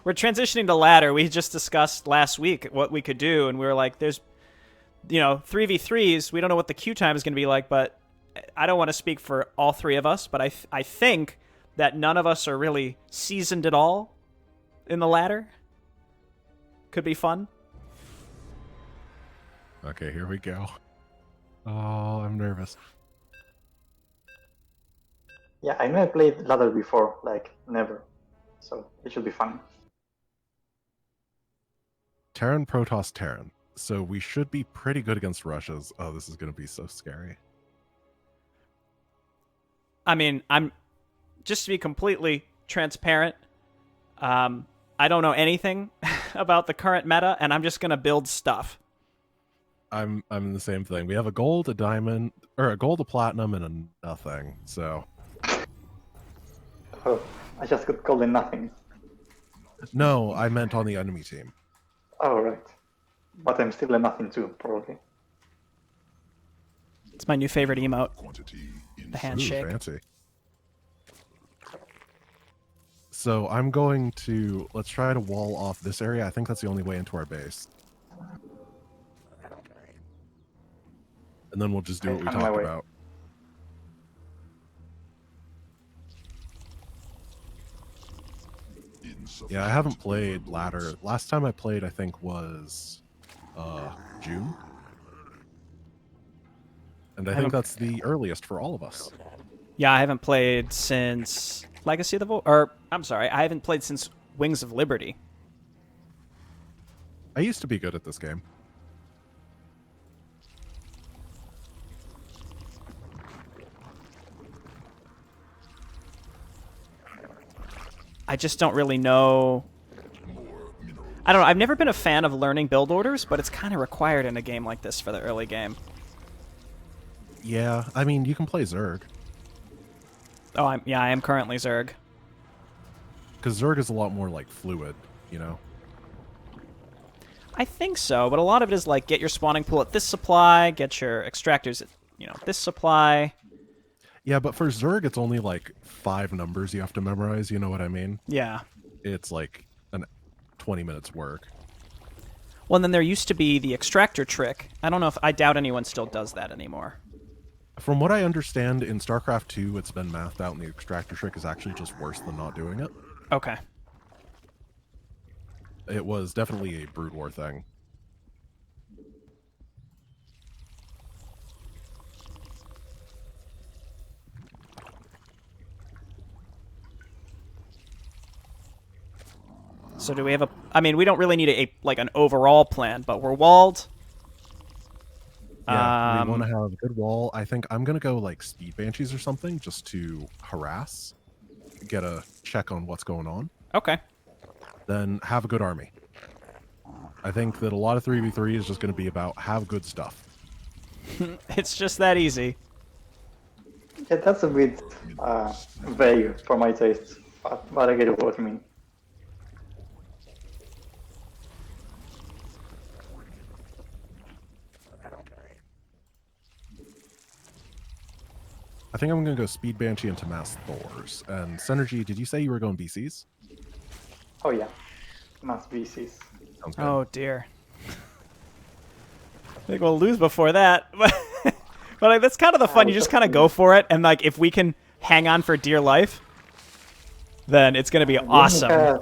we're transitioning to ladder. We just discussed last week what we could do, and we were like, there's, 3v3s. We don't know what the queue time is going to be like, but I don't want to speak for all three of us, but I think that none of us are really seasoned at all in the ladder. Could be fun. Okay, here we go. Oh, I'm nervous. Yeah, I never played ladder before, like never. So it should be fun. Terran, Protoss, Terran. So we should be pretty good against Russia's. Oh, this is going to be so scary. I mean, I'm just to be completely transparent. I don't know anything about the current meta, and I'm just gonna build stuff. I'm in the same thing. We have a gold, a diamond, or a gold, a platinum, and a nothing. So. Oh, I just got gold and nothing. No, I meant on the enemy team. Oh, right. But I'm still a nothing too, probably. It's my new favorite emote. The handshake. Ooh, fancy. So I'm going to, let's try to wall off this area. I think that's the only way into our base. And then we'll just do what we talked about. Yeah, I haven't played ladder. Last time I played, I think, was June. And I think that's the earliest for all of us. Yeah, I haven't played since Legacy of the or I'm sorry, I haven't played since Wings of Liberty. I used to be good at this game. I just don't really know. I don't know. I've never been a fan of learning build orders, but it's kind of required in a game like this for the early game. Yeah, I mean, you can play Zerg. Oh, I am currently Zerg. Because Zerg is a lot more, like, fluid, you know? I think so, but a lot of it is, like, get your spawning pool at this supply, get your extractors at, this supply. Yeah, but for Zerg, it's only, like, 5 numbers you have to memorize, you know what I mean? Yeah. It's, like, 20 minutes work. Well, and then there used to be the extractor trick. I doubt anyone still does that anymore. From what I understand, in StarCraft 2, it's been mathed out, and the extractor trick is actually just worse than not doing it. Okay. It was definitely a Brood War thing. So do we have we don't really need an overall plan, but we're walled. Yeah, we want to have a good wall. I think I'm going to go like Speed Banshees or something just to harass, get a check on what's going on. Okay. Then have a good army. I think that a lot of 3v3 is just going to be about have good stuff. It's just that easy. Yeah, that's a bit vague for my taste, but I get what you mean. I think I'm going to go Speed Banshee into Mass Thors. And Synergy, did you say you were going BCs? Oh yeah, Mass BCs. Sounds good. Oh dear. I think we'll lose before that. But that's kind of the fun. You just kind of go for it, and like if we can hang on for dear life, then it's going to be awesome.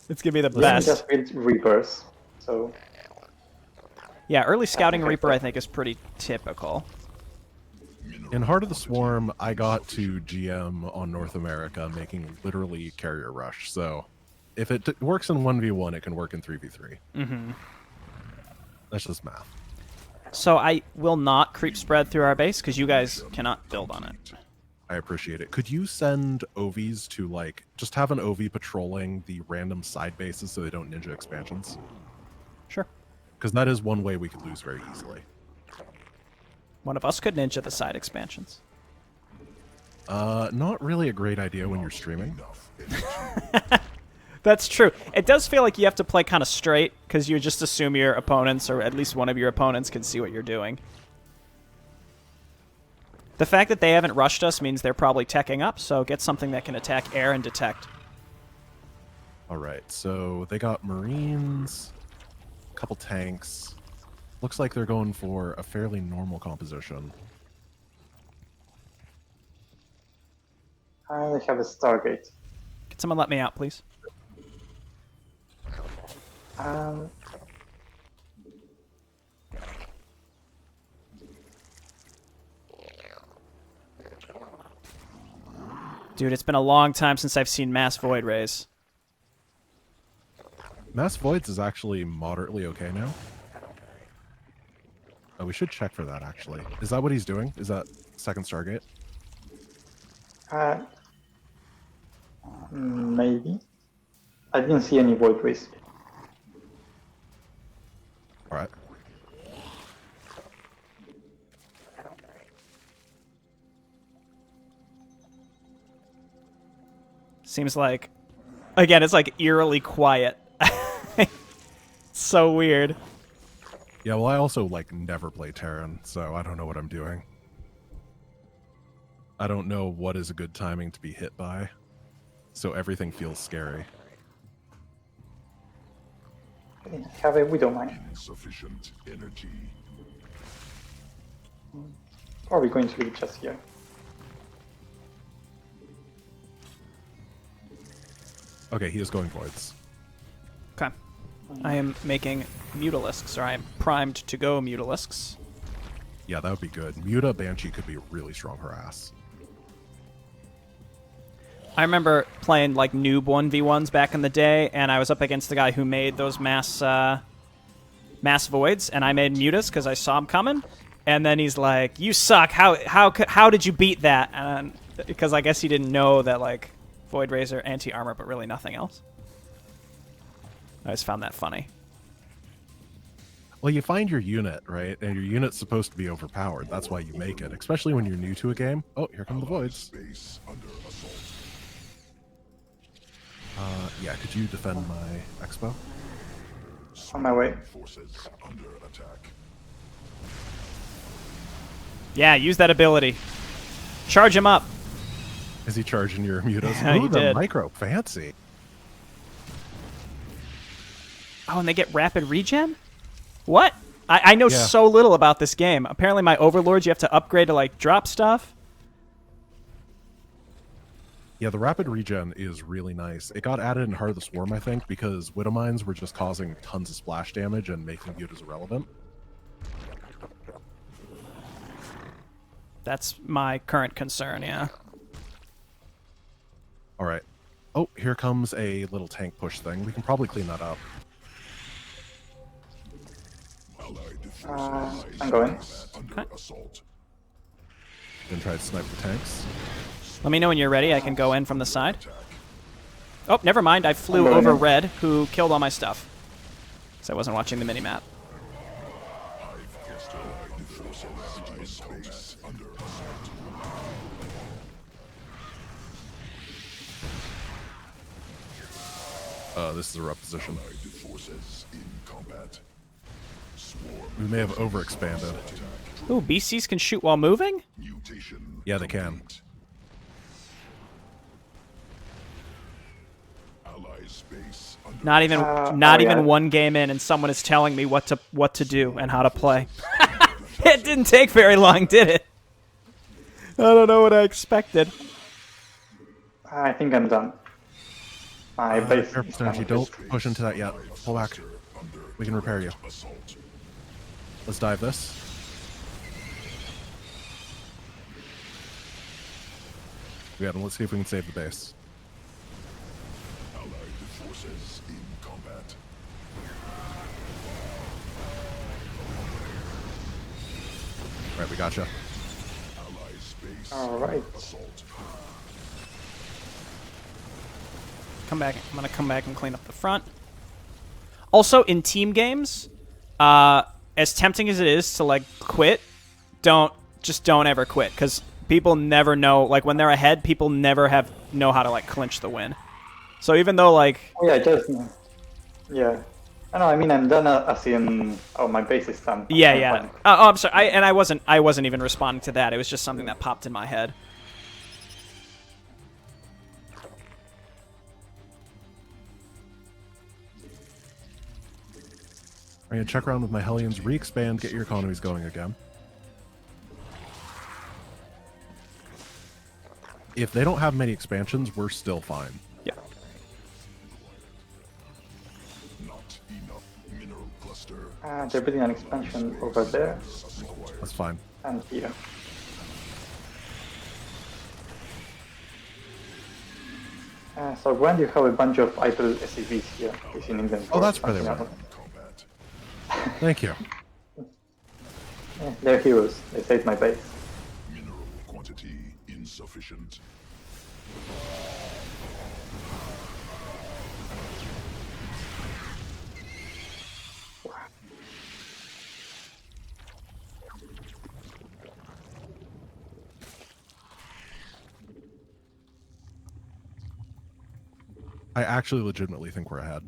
It's going to be the best. Just build Reapers, so... Yeah, early scouting Reaper I think is pretty typical. In Heart of the Swarm, I got to GM on North America, making literally Carrier Rush. So, if it works in 1v1, it can work in 3v3. Mm-hmm. That's just math. So I will not creep spread through our base, because you guys cannot build on it. I appreciate it. Could you send OVs to, like, just have an OV patrolling the random side bases so they don't ninja expansions? Sure. Because that is one way we could lose very easily. One of us could ninja the side expansions. Not really a great idea when you're streaming. That's true. It does feel like you have to play kind of straight, because you just assume your opponents, or at least one of your opponents, can see what you're doing. The fact that they haven't rushed us means they're probably teching up, so get something that can attack air and detect. All right, so they got Marines, a couple tanks. Looks like they're going for a fairly normal composition. I have a Stargate. Can someone let me out, please? Um, Dude, it's been a long time since I've seen Mass Void Rays. Mass Voids is actually moderately okay now. Oh, we should check for that, actually. Is that what he's doing? Is that second Stargate? Maybe. I didn't see any void rays. All right. Seems like, again, it's like eerily quiet. So weird. Yeah, well, I also, like, never play Terran, so I don't know what I'm doing. I don't know what is a good timing to be hit by, so everything feels scary. Have a Widow Mine. Insufficient energy. Or are we going to be just here? Okay, he is going voids. Okay. I am making Mutalisks, or I am primed to go Mutalisks. Yeah, that would be good. Muta Banshee could be a really strong harass. I remember playing like noob 1v1s back in the day, and I was up against the guy who made those mass voids, and I made Mutas because I saw him coming, and then he's like, "You suck. How did you beat that?" And because I guess he didn't know that like Void Rays are anti-armor, but really nothing else. I just found that funny. Well, you find your unit, right? And your unit's supposed to be overpowered. That's why you make it, especially when you're new to a game. Oh, here come the voids. Space under assault. Yeah, could you defend my expo? On my way. Forces under attack. Yeah, use that ability. Charge him up. Is he charging your mutas? Yeah, he Ooh, the did. micro, fancy. Oh, and they get rapid regen? What? I know Yeah. so little about this game. Apparently my overlords you have to upgrade to like drop stuff. Yeah, the rapid regen is really nice. It got added in Heart of the Swarm, I think, because Widow Mines were just causing tons of splash damage and making mutas irrelevant. That's my current concern, yeah. All right. Oh, here comes a little tank push thing. We can probably clean that up. I'm going. Under assault. Then try to snipe the tanks. Let me know when you're ready. I can go in from the side. Oh, never mind. I flew I'm going over in. Red, who killed all my stuff. So I wasn't watching the minimap. Space under assault. This is a rough position. Allied forces in combat. Swarm We may have overexpanded. Ooh, BCs can shoot while moving? mutation. Yeah, they can. complete. Allied space under Not even yeah. one game in, and someone is telling me what to do and how to play. It didn't take very long, did it? I don't know what I expected. I think I'm done. My base is Energy, kind don't of push into that yet. Pull back. under We can repair you. assault. Let's dive this. Yeah, then let's see if we can save the base. Allied forces in combat. Right, we gotcha. Allied space All right. assault. Come back. I'm gonna come back and clean up the front. Also, in team games, as tempting as it is to like quit, don't ever quit, because people never know. Like when they're ahead, people never know how to like clinch the win. So even though like Oh, yeah, just yeah. I know. I mean, I'm done as in. Oh, my base is done. yeah, I'm yeah. fine. Oh, I'm sorry. I wasn't even responding to that. It was just something that popped in my head. I'm going to check around with my Hellions, re-expand, get your economies going again. If they don't have many expansions, we're still fine. Yeah. Not enough mineral cluster. They're building an expansion over there That's fine. and here. So when you have a bunch of idle SCVs here, is in England. Oh, that's where they something were. Combat. Thank you. They're heroes. They saved my base. Mineral quantity insufficient. I actually legitimately think we're ahead.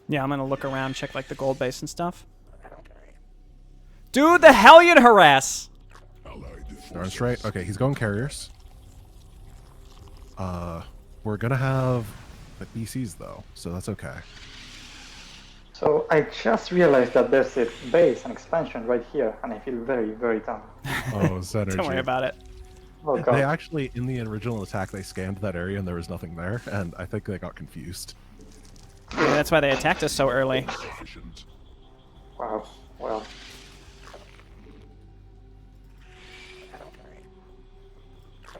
Yeah, I'm gonna look around, check like the gold base and stuff. Dude, the Hellion harass! Allied Darn forces. straight. Okay, he's going carriers. We're gonna have the BCs though, so that's okay. So I just realized that there's a base, an expansion right here, and I feel very, very dumb. Oh, synergy. Don't worry about it. Oh They god. actually, in the original attack, they scanned that area and there was nothing there, and I think they got confused. Maybe that's why they attacked us so early. Sufficient. Wow. Well,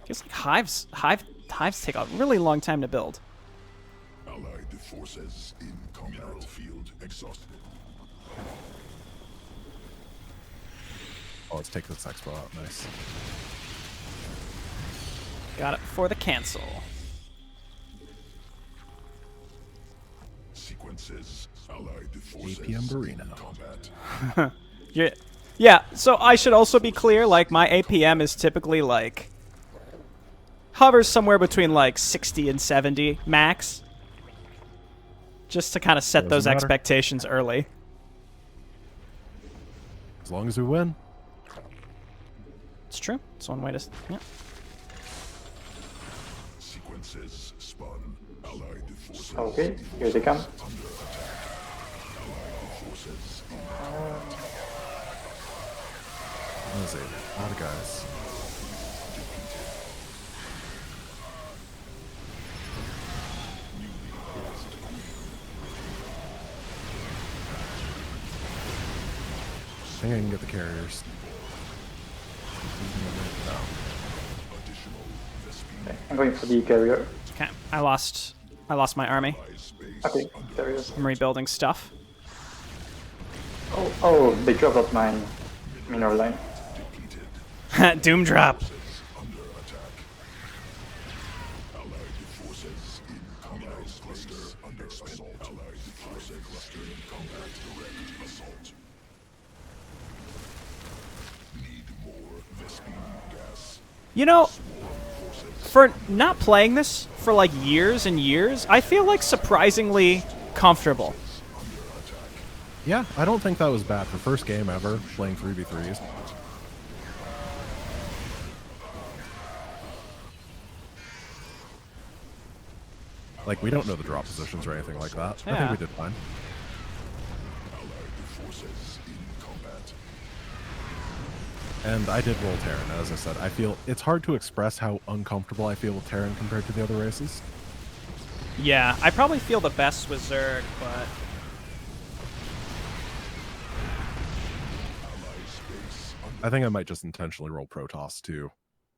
Feels like hives take a really long time to build. Allied forces in combat. Mineral field exhausted. Oh, let's take this expo out. Nice. Got it for the cancel. Sequences. Allied forces APM Barino. in combat. Yeah, so I should also be clear, like, my APM is typically, like, hovers somewhere between, like, 60 and 70 max. Just to kind of set Doesn't those matter. expectations early. As long as we win. It's true. It's one way to... Yeah. Sequences spun. Allied forces. okay, here they come. Forces. That was a lot of guys. I think I can get the carriers. No. Okay, I'm going for the carrier. Okay, I lost my army. Okay, there it is. I'm rebuilding stuff. Oh, they dropped out my mineral line. Doom drop. Under attack. Allied forces in combat. Cluster under assault. Allied forces cluster in combat. Direct assault. Need more Vespene gas. You know, for not playing this for like years and years, I feel like surprisingly comfortable. Yeah, I don't think that was bad for first game ever playing 3v3s. Like, we don't know the drop positions or anything like that. I Yeah. think we did fine. Allied forces in combat. And I did roll Terran, as I said. I feel it's hard to express how uncomfortable I feel with Terran compared to the other races. Yeah, I probably feel the best with Zerg, but I think I might just intentionally roll Protoss to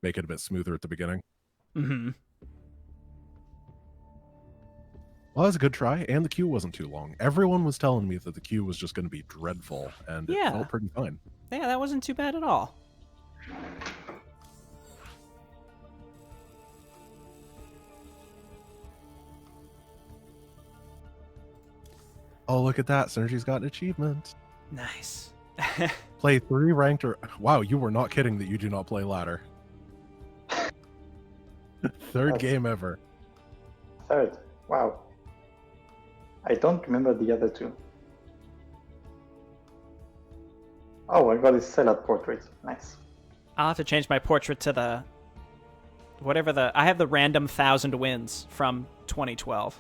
make it a bit smoother at the beginning. mm-hmm. Well, that was a good try, and the queue wasn't too long. Everyone was telling me that the queue was just going to be dreadful, and it Yeah. felt pretty fine. Yeah, that wasn't too bad at all. Oh, look at that. Synergy's got an achievement. Nice. Play 3 ranked or... Wow, you were not kidding that you do not play ladder. Third game ever. Third. Wow. I don't remember the other two. Oh, I got his salad portrait. Nice. I'll have to change my portrait to the... Whatever the... I have the random 1,000 wins from 2012.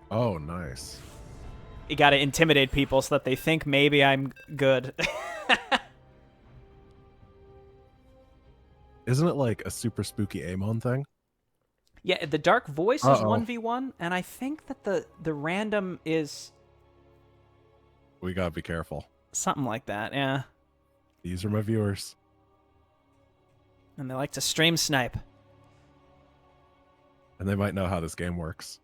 Oh, nice. You got to intimidate people so that they think maybe I'm good. Isn't it like a super spooky Amon thing? Yeah, the Dark Voice is Uh-oh. 1v1, and I think that the random is We gotta be careful. something like that, yeah. These are my viewers. And they like to stream snipe. And they might know how this game works.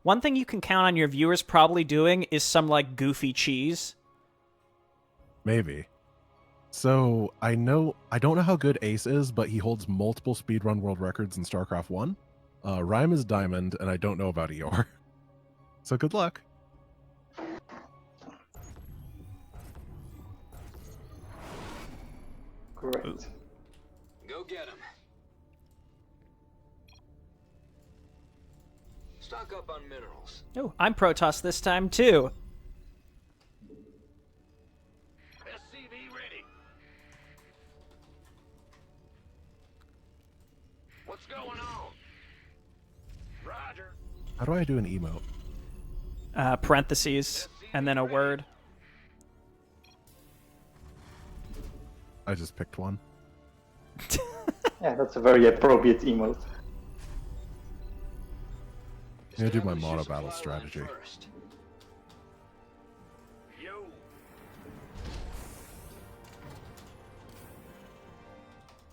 One thing you can count on your viewers probably doing is some, like, goofy cheese. Maybe. So, I don't know how good Ace is, but he holds multiple speedrun world records in StarCraft 1. Rhyme is Diamond, and I don't know about Eeyore. So good luck. Great. Go get him. Stock up on minerals. Oh, I'm Protoss this time, too. SCV ready. What's going on? Roger. How do I do an emote? Parentheses, and then a word. I just picked one. Yeah, that's a very appropriate emote. I'm gonna do my Establish your mono supply battle line strategy. first. Yo.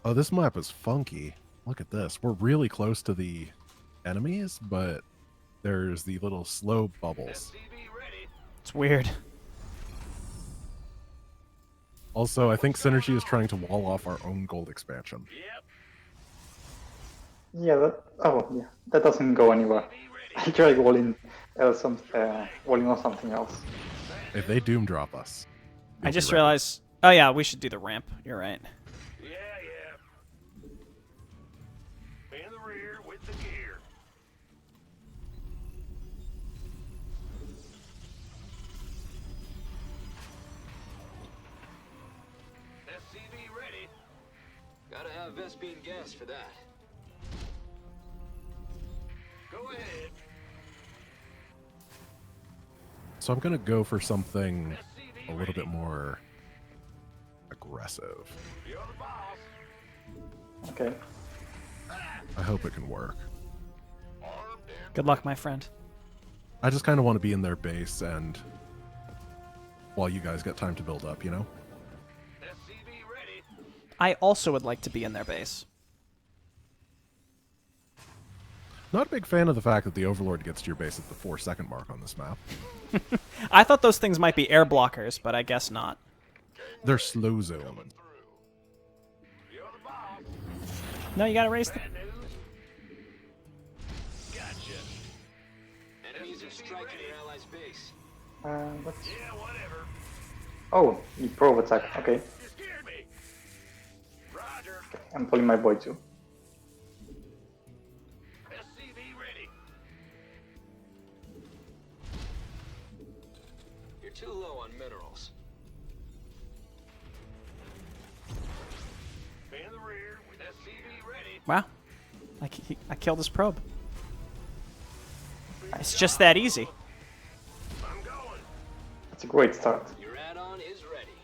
Oh, this map is funky. Look at this. We're really close to the enemies, but there's the little slow bubbles. SCV ready. It's weird. Also, I think Synergy is trying to wall off our own gold expansion. Yep. Yeah, that doesn't go anywhere. I tried walling on something else. If they doom drop us. I we'll just be ready. realized... Oh, yeah, we should do the ramp. You're right. Yeah. In the rear with the gear. SCV ready. Gotta have Vespine gas for that. Go ahead. So I'm gonna go for something a little bit more aggressive. You're the boss. Okay. I hope it can work. Armed and Good luck, my friend. I just kind of want to be in their base and while you guys get time to build up, you know? SCV ready. I also would like to be in their base. Not a big fan of the fact that the Overlord gets to your base at the 4-second mark on this map. I thought those things might be air blockers, but I guess not. They're slow zone. You're the boss. No, you gotta raise the... Bad news. Gotcha. Enemies are striking your allies' base. What? Yeah, whatever. Oh, the probe attack. Okay, You scared me. Roger. I'm pulling my boy too. SCV ready. You're too low on minerals. In the rear with SCV ready. Wow. I killed his probe. It's just that easy. I'm going. That's a great start. Your add-on is ready.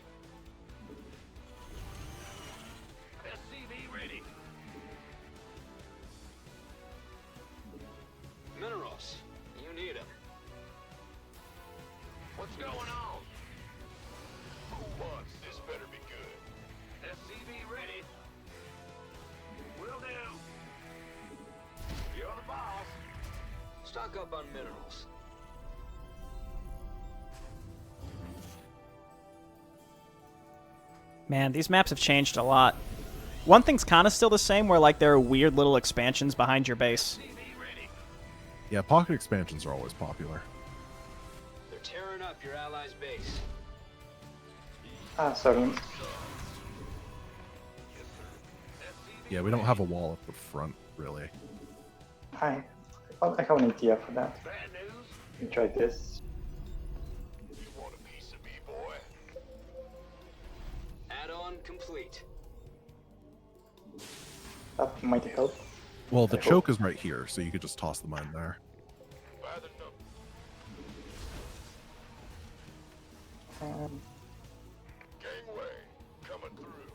SCV ready. Minerals. You need them. What's going on? Who wants? This better be good. SCV ready. Will do. You're the boss. Stock up on minerals. Man, these maps have changed a lot. One thing's kind of still the same, where like there are weird little expansions behind your base. SCV ready. Yeah, pocket expansions are always popular. They're tearing up your allies' base. Sorry. Yeah, we don't have a wall up the front, really. I have an idea for that. Bad news. Let me try this. You want a piece of me, boy? Add-on complete. That might help. Well, the choke is right here, so you could just toss the mine there. By the Gangway, coming through.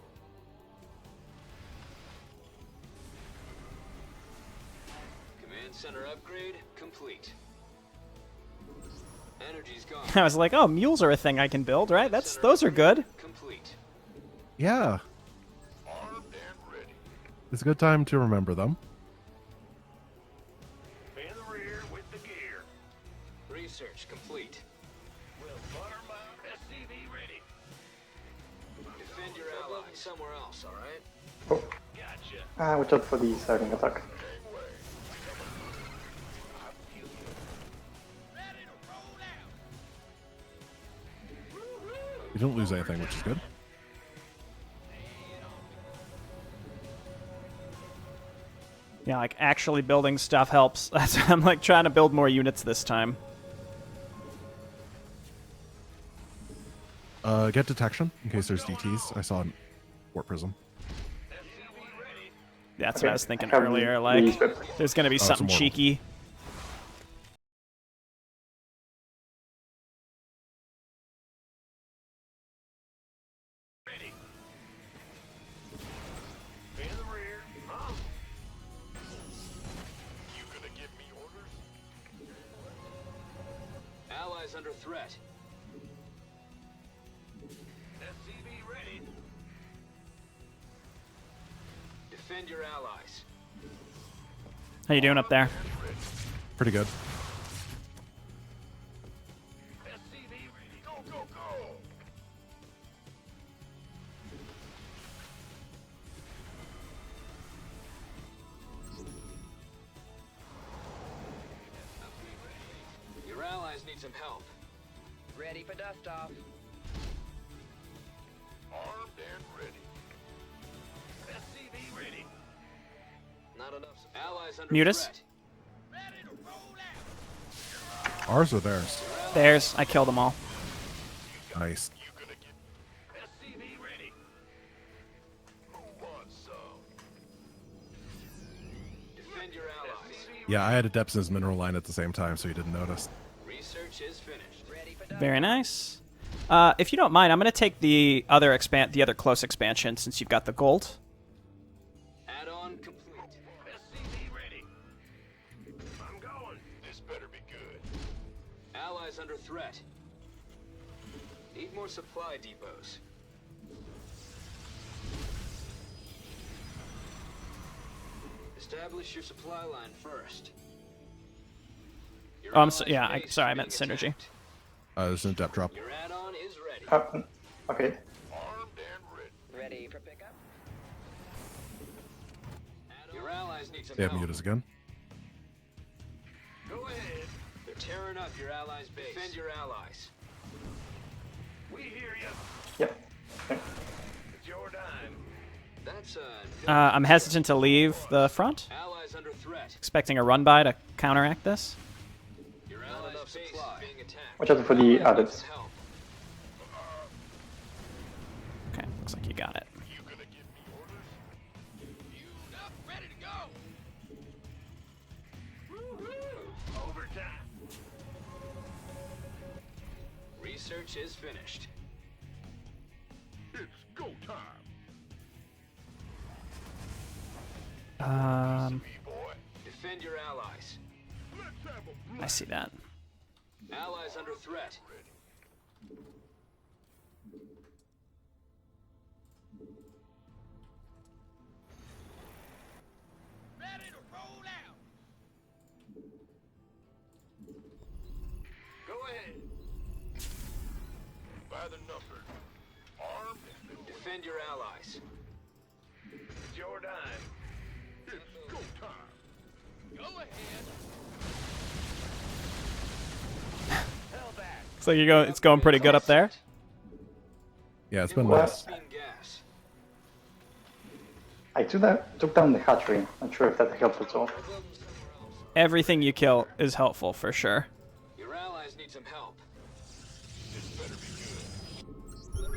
Command center upgrade complete. Energy's gone. I was like, oh, mules are a thing I can build, right? Those are good. Complete. Yeah, Armed and ready. it's a good time to remember them. In the rear with the gear. Research complete. We'll farm out. SCV ready. Defend your allies somewhere else, all right? Oh, Gotcha. watch out for the siren attack. You don't lose anything, which is good. Yeah, like actually building stuff helps. That's I'm like trying to build more units this time. Get detection in case there's DTs. I saw a warp prism. That's Okay, what I was thinking I have earlier. the Like, script. there's gonna be it's something immortal. cheeky. In the rear. You gonna give me orders? Allies under threat. SCV ready. Defend your allies. How you doing up there? Pretty good. SCV ready. Go, go, go! Your allies need some help. Ready for dust off. Armed and ready. SCV ready. Not enough. Allies under Mutus? threat. Ours or theirs? There's. I killed them all. Nice. You gonna get SCV ready. who wants some? Defend your allies. Yeah, I had Adeptus mineral line at the same time, so you didn't notice. Research is finished. Ready for dust. Very nice. If you don't mind, I'm gonna take the other close expansion since you've got the gold. Add-on complete. SCV ready. I'm going. This better be good. Allies under threat. Need more supply depots. Establish your supply line first. Your Oh, allies' yeah. base is Sorry, I being meant synergy. attacked. There's an adept drop. Your add-on is ready. Okay. Armed and ready. Ready for pickup. Your allies need some They have help. mutas again. Go ahead. They're tearing up your allies' base. Defend your allies. We hear you. Yep. It's your dime. That's I'm hesitant to leave the front. allies under threat. Expecting a run by to counteract this. Your allies' base is being attacked. Watch out for the adepts. Help. Okay, looks like you got it. You gonna give me orders? You up, ready to go. Woo-hoo. Overtime. Research is finished. It's go time. B-boy. Defend your allies. Let's have a I see that. Allies under threat. Ready to roll out. Go ahead. by the number. Armed and Defend your allies. It's your dime. it's go time. Go ahead. Hell back. So it's going pretty good up there. Yeah, it's been What? nice. Beam gas. I took down the hatchery. Not sure if that helped at all. Everything you kill is helpful for sure. Your allies need some help. This better be good.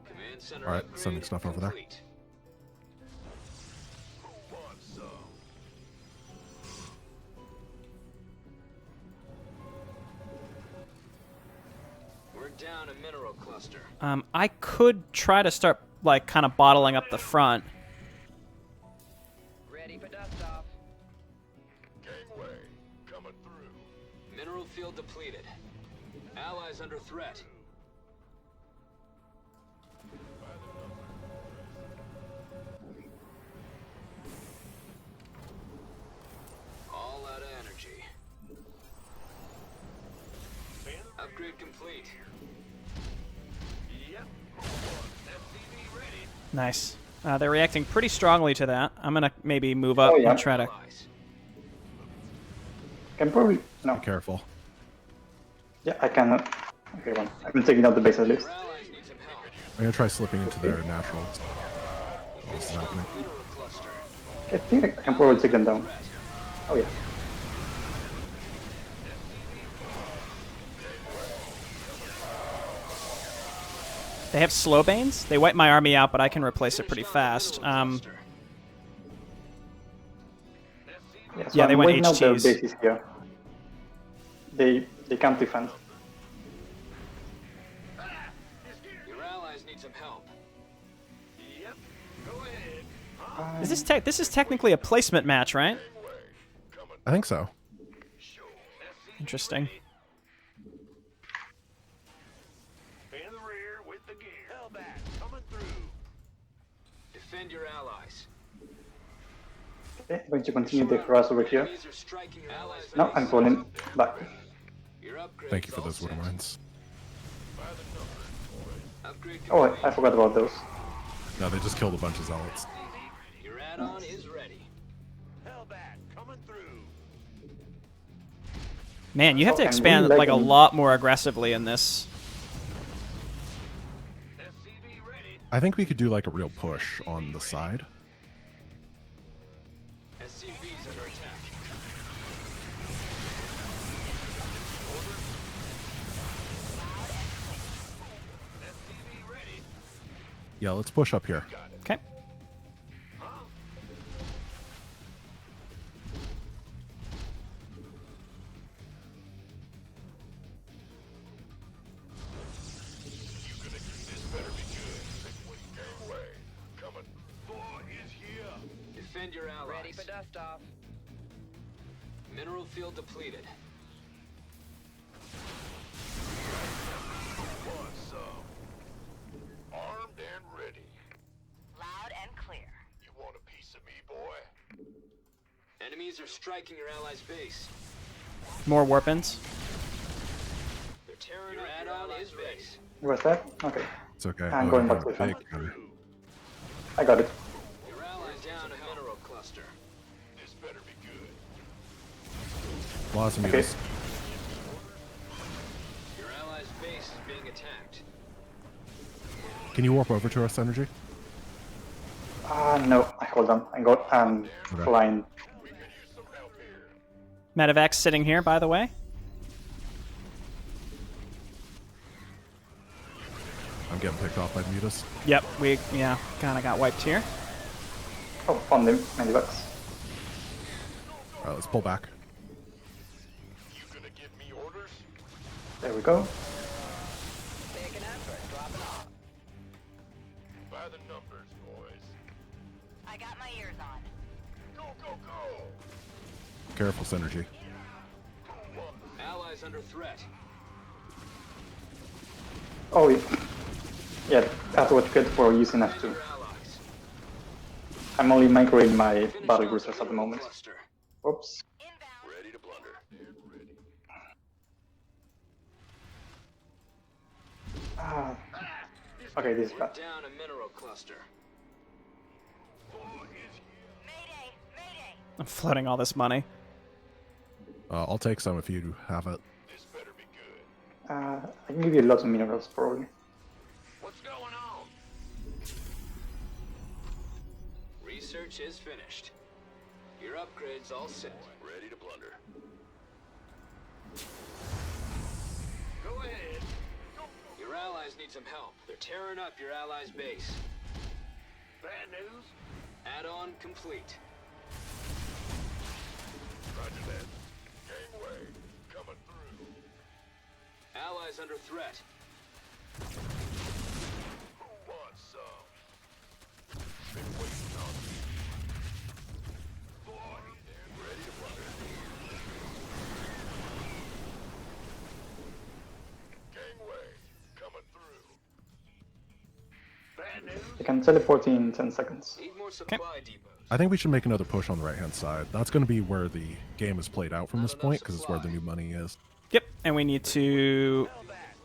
Command center All right, upgrade sending stuff over there. complete. Who wants some? Mark down a mineral cluster. I could try to start like kind of bottling up the front. Ready for dust off. Gangway, coming through. Mineral field depleted. Allies under threat. All out of energy. Upgrade complete. Yep. SCV ready. Nice. They're reacting pretty strongly to that. I'm gonna maybe move up Oh, yeah. and try to. Allies. Can probably no. Be careful. Yeah, I cannot. Okay, one. I've been taking out the base at least. Your allies need some help. I'm gonna try slipping into their natural. This is happening. Mineral cluster. I think I can probably take them down. Oh yeah. They have slow banes. They wipe my army out, but I can replace it pretty fast. Yeah, so Yeah, they I'm went waiting out their HTs. bases here. They can't defend. Your allies need some help. Yep. Go ahead. This is technically a placement match, right? I think so. Interesting. In the rear with the gear. Hellbat coming through. Defend your allies. Okay, I'm going to continue the harass over here. Enemies are striking your allies. No, I'm falling back. Your upgrades Thank you for all those set. water mines. Upgrade Oh, complete. I forgot about those. No, they just killed a bunch of zealots. Your add-on is ready. Hellbat coming through. Man, you have to I'm expand really like a liking- lot more aggressively in this. SCV ready. I think we could do like a real push on the side. SCV's under attack. SCV ready. Yeah, let's push up here. Okay. This better be good. Gangway, coming. Thor is here. Defend your allies. Ready for dust off. Mineral field depleted. Want some? Armed and ready. Loud and clear. You want a piece of me, boy? Enemies are striking your allies' base. More weapons. They're tearing your add-on is base. Where's that? Okay, It's okay. I'm Oh, going you back have to a the big gun. I got it. Your allies down a mineral cluster. This better be good. Lots of Okay. mutas. Your allies' base is being attacked. Can you warp over to us, Energy? No, hold on. I'm flying. We can use some help here. Medivac sitting here, by the way. I'm getting picked off by mutas. Yep, we kind of got wiped here. Oh, found them. $90. All right, let's pull back. You gonna give me orders? There we go. Taking effort. Dropping off. By the numbers, boys. I got my ears on. Go, go, go! Careful, Synergy. Allies under threat. Oh, yeah. That's what you get for using F2. Your allies. I'm only microing my Finish battle off cruisers at the mineral moment. cluster. Oops. Inbound. Ready to blunder. Ready. Ah. Okay, this is We're bad. down a mineral cluster. Mayday. Mayday. I'm floating all this money. I'll take some if you have it. This better be good. I can give you lots of minerals, probably. What's going on? Research is finished. Your upgrades all set. Ready to blunder. Go ahead. Your allies need some help. They're tearing up your allies' base. Bad news? Add-on complete. Roger that. Gangway, coming through. Allies under threat. can teleport in 10 seconds. Need more supply depots. I think we should make another push on the right-hand side. That's going to be where the game is played out from this point, because it's where the new money is. Yep, and we need to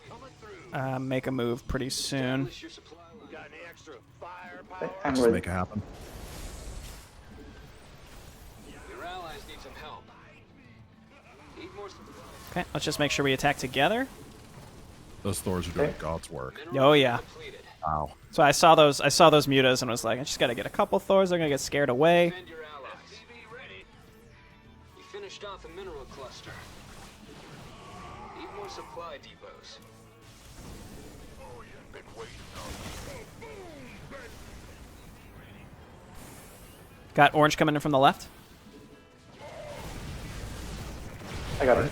Coming through. make a move pretty soon. Establish your supply line. Got any extra firepower? Okay, I'm Just ready. make it happen. Your allies need some help. Need more supply. Okay, let's just make sure we attack together. Those Thors are doing Okay. God's work. Oh yeah. Depleted. Wow. So I saw those mutas and was like, I just gotta get a couple Thors. They're gonna get scared away. Defend your allies. SCV ready. You finished off a mineral cluster. Need more supply depots. Oh, yeah, been waiting on Got orange coming in from the left. I got it.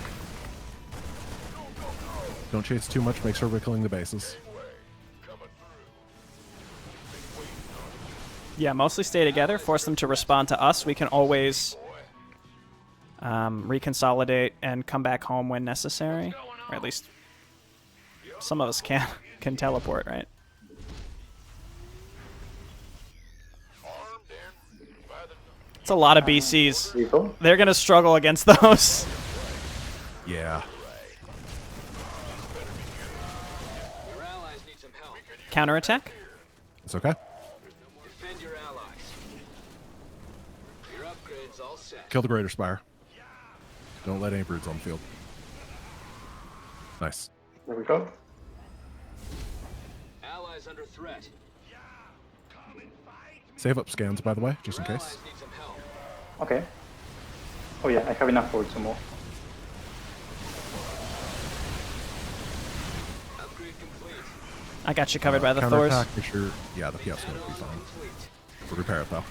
Don't chase too much. Make sure we're killing the bases. Yeah, mostly stay together. Force them to respond to us. We can always reconsolidate and come back home when necessary, or at least some of us can teleport, right? It's a lot of BCs. Lethal. They're gonna struggle against those. Yeah. Your allies need some help. Counterattack. It's okay. Defend your allies. Your upgrades all set. Kill the Greater Spire. Don't let any broods on the field. Nice. There we go. Allies under threat. Save up scans, by the way, just in Your case. allies need some help. Okay. Oh yeah, I have enough for two more. Upgrade complete. I got you covered by the Thors. Counterattack, make sure. Yeah, the PF's going to be fine. Complete. We'll repair it, though.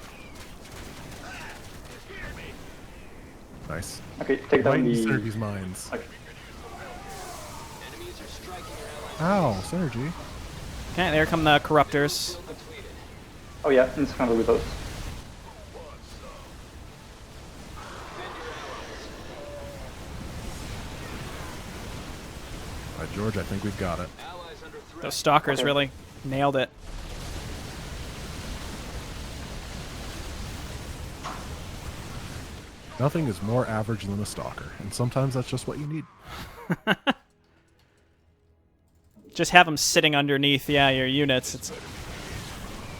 Nice. Okay, take Right down in the... Synergy's mines. Okay. Enemies are striking your allies. Ow, Synergy. Okay, there come the corruptors. Field depleted. Oh yeah, let's handle with those. Defend your allies. Alright, George, I think we've got it. Allies under threat. Those stalkers Okay. really nailed it. Nothing is more average than a stalker, and sometimes that's just what you need. Just have them sitting underneath, yeah, your units. It's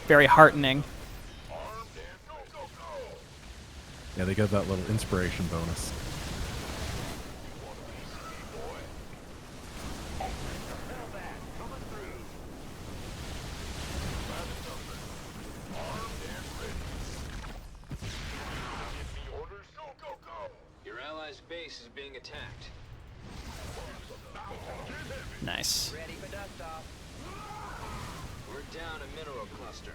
very heartening. Yeah, they get that little inspiration bonus. Your allies' base is being attacked. Nice. Ready for dust off. We're down a mineral cluster.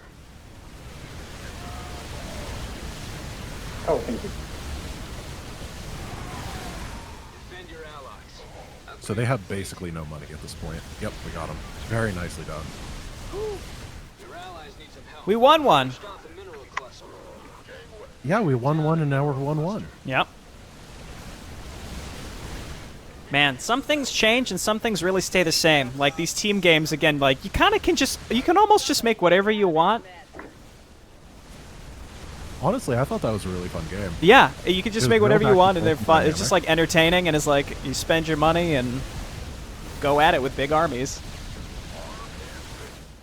Oh, thank you. Defend your allies. So they have basically no money at this point. Yep, we got them. Very nicely done. Your allies need some help. We won one. Stop the mineral cluster. Yeah, we won one, and now we're 1-1. Yep. Man, some things change and some things really stay the same. Like these team games, again, like you kind of you can almost just make whatever you want. Honestly, I thought that was a really fun game. Yeah, you can just It was make whatever real you back want, and and they're forth fun. and It's just like entertaining, and it's like you spend your money and go at it with big armies.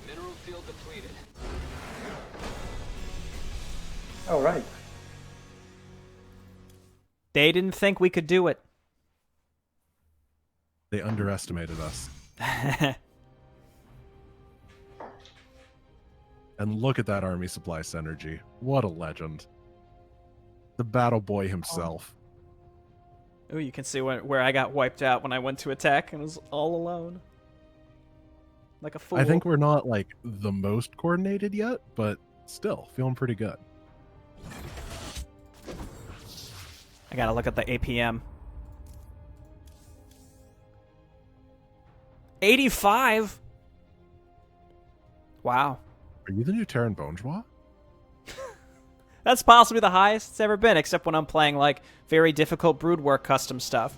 Mineral field depleted. All right. They didn't think we could do it. They underestimated us. And look at that army supply synergy. What a legend. The battle boy himself. Ooh, you can see where I got wiped out when I went to attack and was all alone. Like a fool. I think we're not, like, the most coordinated yet, but still, feeling pretty good. I gotta look at the APM. 85? Wow. Are you the new Terran Bonjour? That's possibly the highest it's ever been, except when I'm playing, like, very difficult Broodwork custom stuff.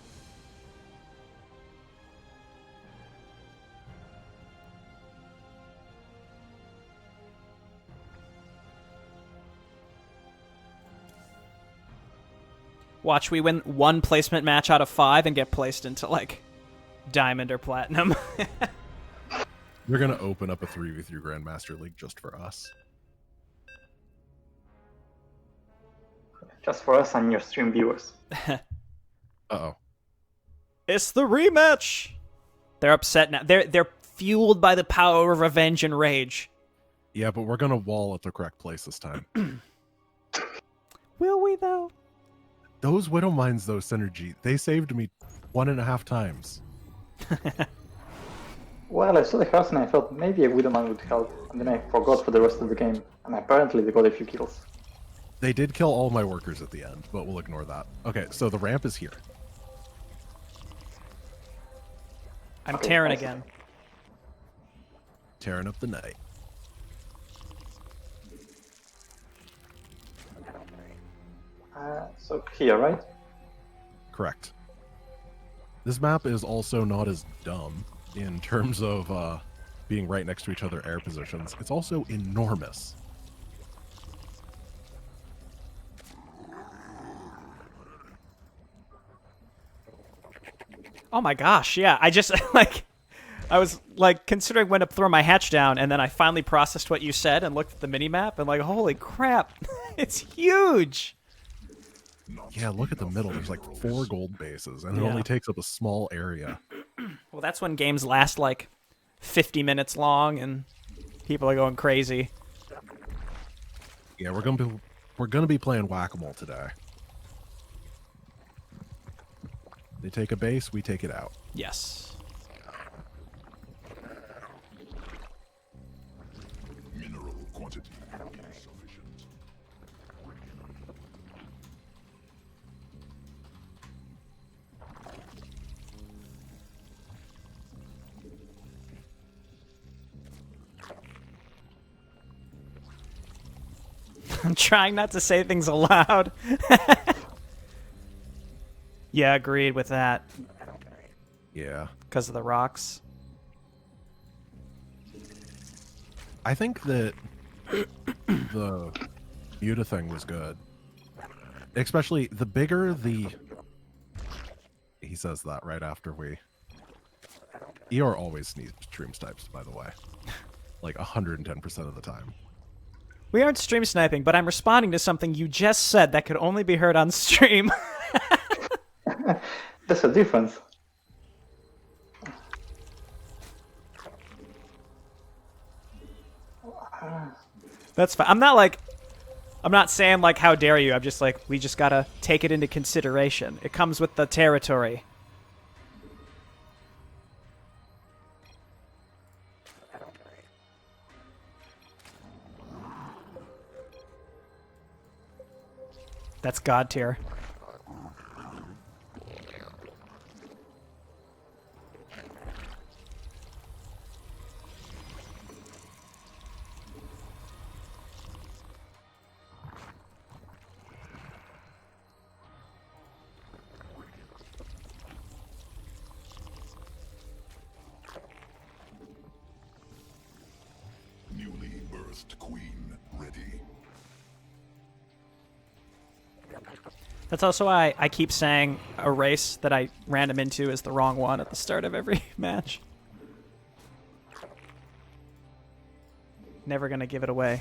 Watch, we win 1 placement match out of 5 and get placed into, like, Diamond or Platinum. We're gonna open up a 3v3 Grandmaster League just for us. Just for us and your stream viewers. Uh-oh. It's the rematch! They're upset now. They're fueled by the power of revenge and rage. Yeah, but we're gonna wall at the correct place this time. Will we, though? Those Widow Mines, though, Synergy, they saved me 1.5 times. Well, I saw the house and I thought maybe a Widowman would help, and then I forgot for the rest of the game. And apparently they got a few kills. They did kill all my workers at the end, but we'll ignore that. Okay, so the ramp is here. I'm Okay, Terran I see. again. Tearing up the night. So here, right? Correct. This map is also not as dumb in terms of being right next to each other air positions. It's also enormous. Oh my gosh, yeah. I just, like, I was, like, considering when to throw my hatch down, and then I finally processed what you said and looked at the minimap, and like, holy crap, it's huge! Yeah, look at the middle. There's like 4 gold bases, and it Yeah. only takes up a small area. Well, that's when games last, like, 50 minutes long, and people are going crazy. Yeah, we're gonna be playing whack-a-mole today. They take a base, we take it out. Yes. Mineral quantity insufficient. I'm trying not to say things aloud. Yeah, agreed with that. Yeah. Because of the rocks. I think that the Muta thing was good. Especially the bigger the... He says that right after we... ER always needs stream snipes, by the way. Like 110% of the time. We aren't stream sniping, but I'm responding to something you just said that could only be heard on stream. There's a difference. That's fine. I'm not saying, like, how dare you. I'm just like, we just gotta take it into consideration. It comes with the territory. That's God tier. Newly birthed queen ready. That's also why I keep saying a race that I random into is the wrong one at the start of every match. Never gonna give it away.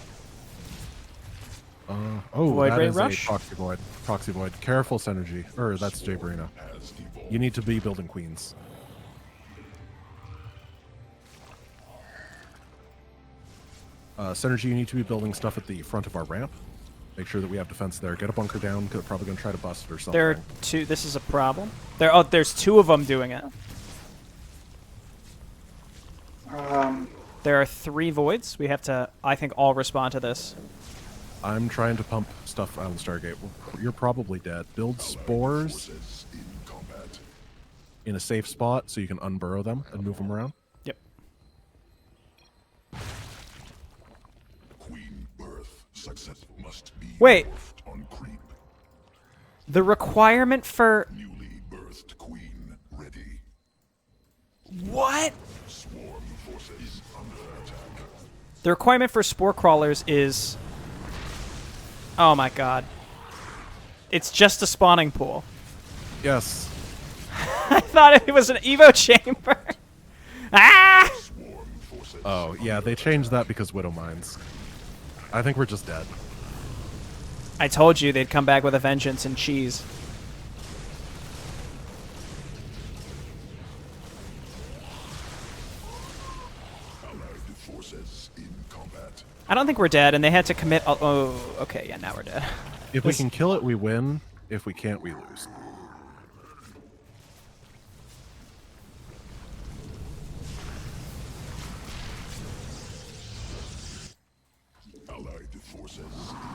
Oh, Void that Ray is Rush? a Proxy Void. Proxy Void. Careful, Synergy. Or that's Jay Barino. Has evolved. You need to be building queens. Synergy, you need to be building stuff at the front of our ramp. Make sure that we have defense there. Get a bunker down, because they're probably going to try to bust it or something. There are two. This is a problem. There's 2 of them doing it. There are 3 voids. We have to, I think, all respond to this. I'm trying to pump stuff out of the Stargate. You're probably dead. Build spores Forces in combat. in a safe spot so you can unburrow them and move them around. Yep. Queen birth success must be Wait. birthed on creep. The requirement for Newly birthed queen ready. what? Swarm forces under attack. The requirement for spore crawlers is. Oh my god. It's just a spawning pool. Yes. I thought it was an Evo chamber. Ah! Swarm forces. Oh, yeah, they changed that because Widow Mines. I think we're just dead. I told you they'd come back with a vengeance and cheese. Allied forces in combat. I don't think we're dead, and they had to commit. Oh, okay, yeah, now we're dead. If we can kill it, we win. If we can't, we lose. Allied forces in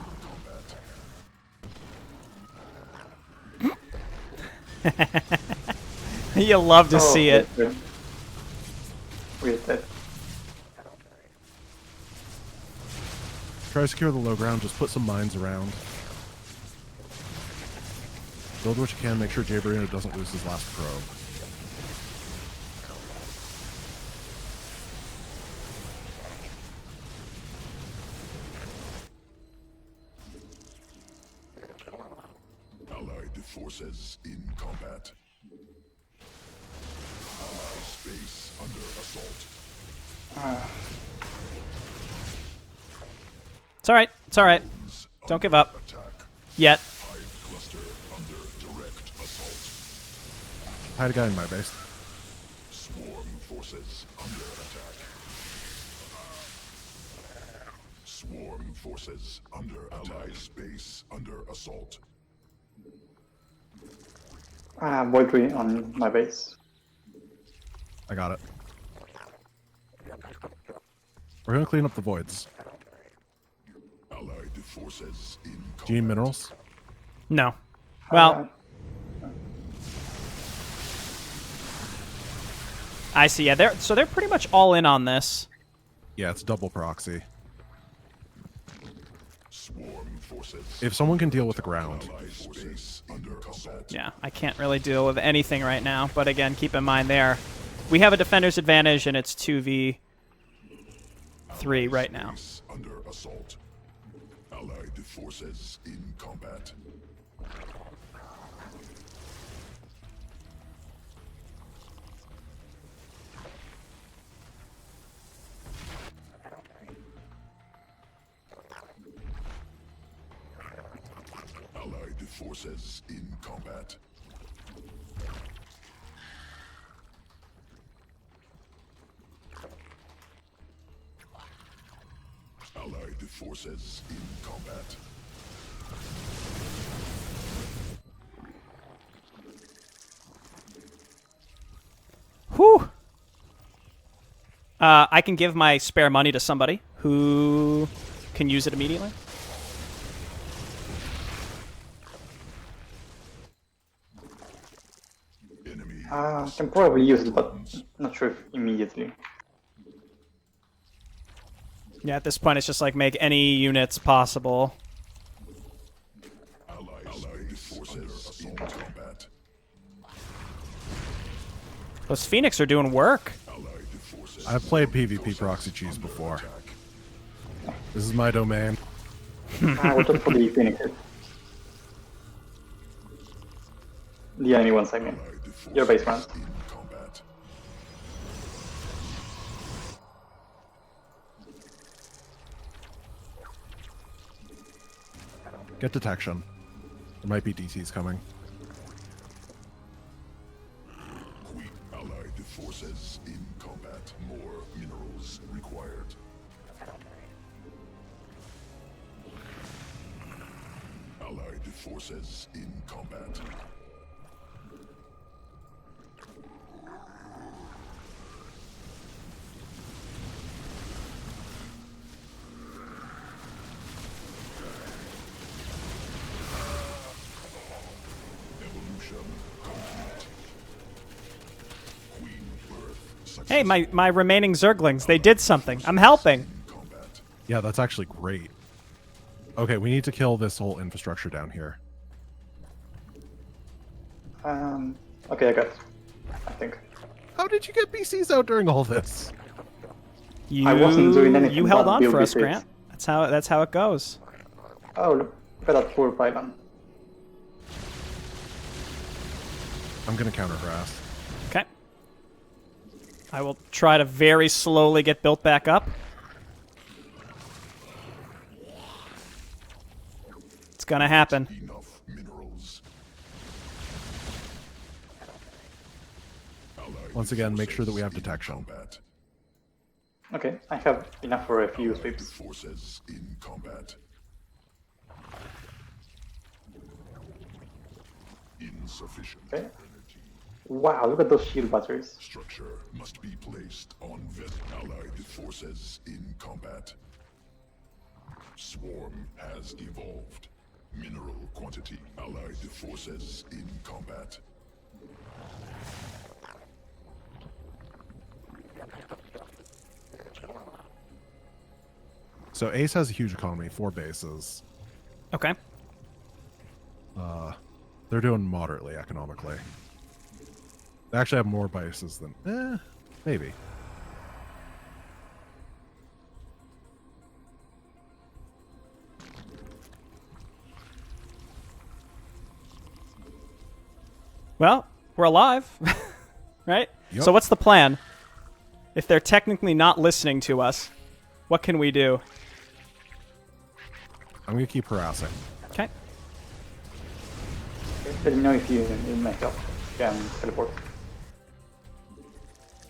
combat. You love to see it. Weird that. Try to secure the low ground, just put some mines around. Build what you can, make sure Jabrino doesn't lose his last probe. Allied forces in combat. Allied space under assault. It's alright. It's alright. Don't give up. Attack. Yet. Hive cluster under direct assault. I had a guy in my base. Swarm forces under attack. Swarm forces under allied space under assault. I have Void Tree on my base. I got it. We're gonna clean up the voids. Allied forces in combat. Do you need minerals? No. Well, I see. Yeah, they're pretty much all in on this. Yeah, it's double proxy. Swarm forces. If someone can deal with the ground. Allied space under assault. Yeah, I can't really deal with anything right now. But again, keep in mind we have a defender's advantage, and it's 2v3 right now. Space under assault. Allied forces in combat. Allied forces in combat. Allied forces in combat. Whew. I can give my spare money to somebody who can use it immediately. Enemy. I can probably use it, but not sure if immediately. Yeah, at this point, it's just like make any units possible. Allied forces in combat. Those Phoenix are doing work. Allied forces. I've played PvP proxy cheese before. This is my domain. I will just put the Phoenixes. The enemy ones, I mean. Your base man. In combat. Get detection. There might be DTs coming. Allied forces in combat. More minerals required. Allied forces in combat. Evolution complete. Queen birth Hey, my remaining Zerglings, they did something. I'm helping. combat. Yeah, that's actually great. Okay, we need to kill this whole infrastructure down here. Okay, I got it. I think. How did you get BCs out during all this? You, I wasn't doing anything you held but on build for us, defeats. Grant. That's how it goes. Oh, look at that poor pylon. I'm gonna counter harass. Okay. I will try to very slowly get built back up. It's gonna happen. Enough minerals. Once again, make sure that we have detection. Combat. Okay, I have enough for a few Allied sweeps. forces in combat. Insufficient Okay. energy. Wow, look at those shield batteries. Structure must be placed on Allied forces in combat. Swarm has evolved. Mineral quantity. Allied forces in combat. So Ace has a huge economy, 4 bases. Okay. They're doing moderately economically. They actually have more bases than... maybe. Well, we're alive, right? Yep. So what's the plan? If they're technically not listening to us, what can we do? I'm gonna keep harassing. Okay. Let me know if you need my help. Can teleport.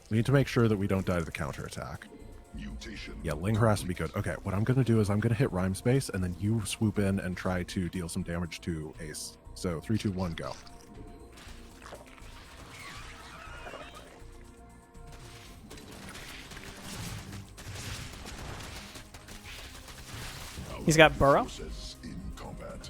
We need to make sure that we don't die to the counterattack. Mutation. Yeah, Ling harass would be good. Okay, what I'm gonna do is I'm gonna hit Rhyme Space, and then you swoop in and try to deal some damage to Ace. So 3, 2, 1, go. He's got Burrow. Forces in combat.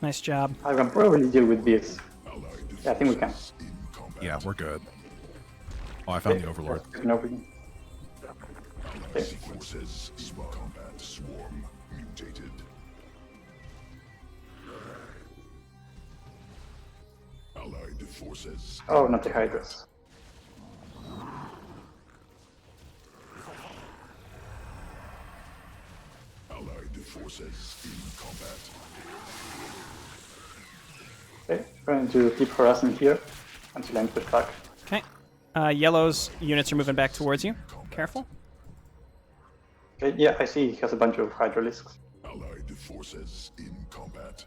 Nice job. I can probably deal with this. Allied Yeah, I think we can. forces in combat. Yeah, we're good. Oh, I found the Overlord. No, we can. Allied forces in combat. Swarm mutated. Allied forces. Oh, not the Hydras. Allied forces in combat. Okay, trying to keep harassing here until I'm pushed back. Okay. Yellow's units are moving back towards you. Careful. Okay, yeah, I see he has a bunch of Hydralisks. Allied forces in combat.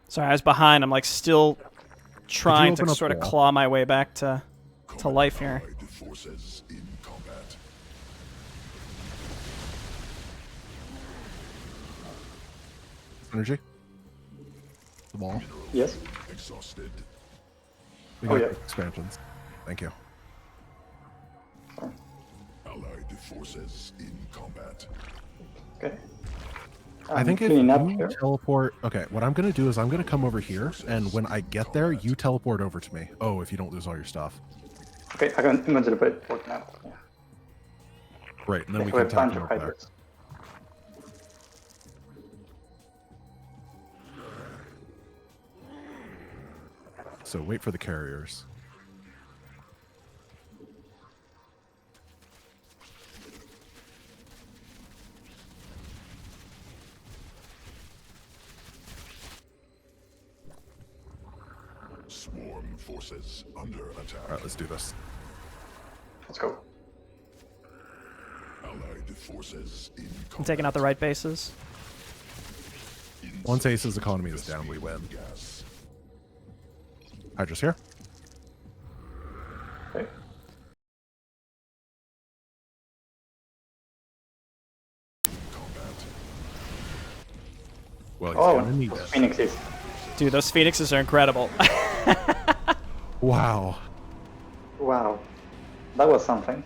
Sorry, I was behind. I'm like still trying to open up sort of wall? claw my way back to life here. Allied forces in combat. Energy. The ball. Yes? Exhausted. We Oh, got yeah. expansions. Thank you. Allied forces in combat. Okay. I think if cleaning up you here. teleport... Okay, what I'm going to do is I'm going to come over here, and when I get there, you teleport over to me. Oh, if you don't lose all your stuff. Okay, I'm going to teleport now. Yeah. Right, and then we They can have a bunch attack of them over there. Hydras. So wait for the carriers. Swarm forces under attack. All right, let's do this. Let's go. Allied forces in combat. I'm taking out the right bases. Once Ace's economy is down, we win. Gas. Hydra's here. Okay. Combat. Well, he's Oh, gonna need it. Phoenixes. Dude, those Phoenixes are incredible. Wow. Wow. That was something.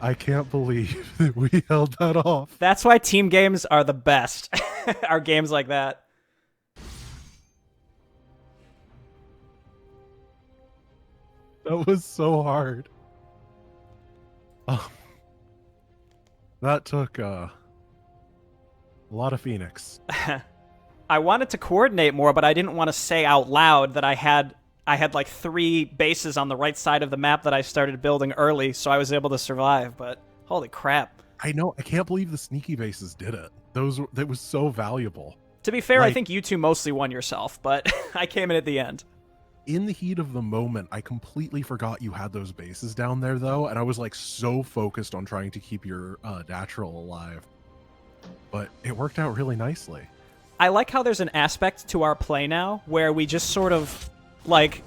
I can't believe that we held that off. That's why team games are the best. Are games like that. That was so hard. That took a lot of Phoenix. I wanted to coordinate more, but I didn't want to say out loud that I had like 3 bases on the right side of the map that I started building early, so I was able to survive. But holy crap! I know. I can't believe the sneaky bases did it. That was so valuable. To be fair, I Like- think you two mostly won yourself, but I came in at the end. In the heat of the moment, I completely forgot you had those bases down there, though, and I was like so focused on trying to keep your natural alive. But it worked out really nicely. I like how there's an aspect to our play now where we just sort of like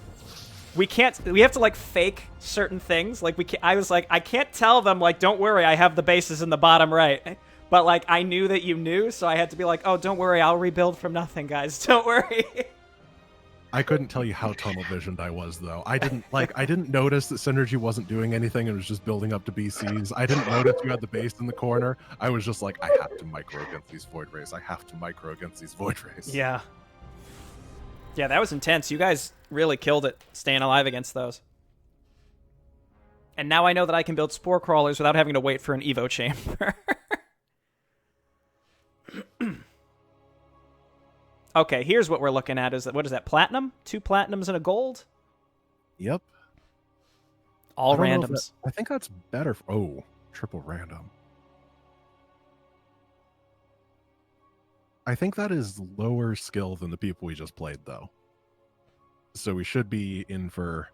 we have to like fake certain things. Like I was like, I can't tell them like, don't worry, I have the bases in the bottom right. But like I knew that you knew, so I had to be like, oh, don't worry, I'll rebuild from nothing, guys. Don't worry. I couldn't tell you how tunnel visioned I was, though. I didn't notice that Synergy wasn't doing anything and was just building up to BCs. I didn't notice you had the base in the corner. I was just like, I have to micro against these Void Rays. I have to micro against these Void Rays. Yeah. Yeah, that was intense. You guys really killed it staying alive against those. And now I know that I can build Spore Crawlers without having to wait for an Evo chamber. Okay, here's what we're looking at. What is that, platinum? 2 platinums and a gold? Yep. All I don't know if randoms. I think that's better. Oh, triple random. I think that is lower skill than the people we just played, though. So we should be in for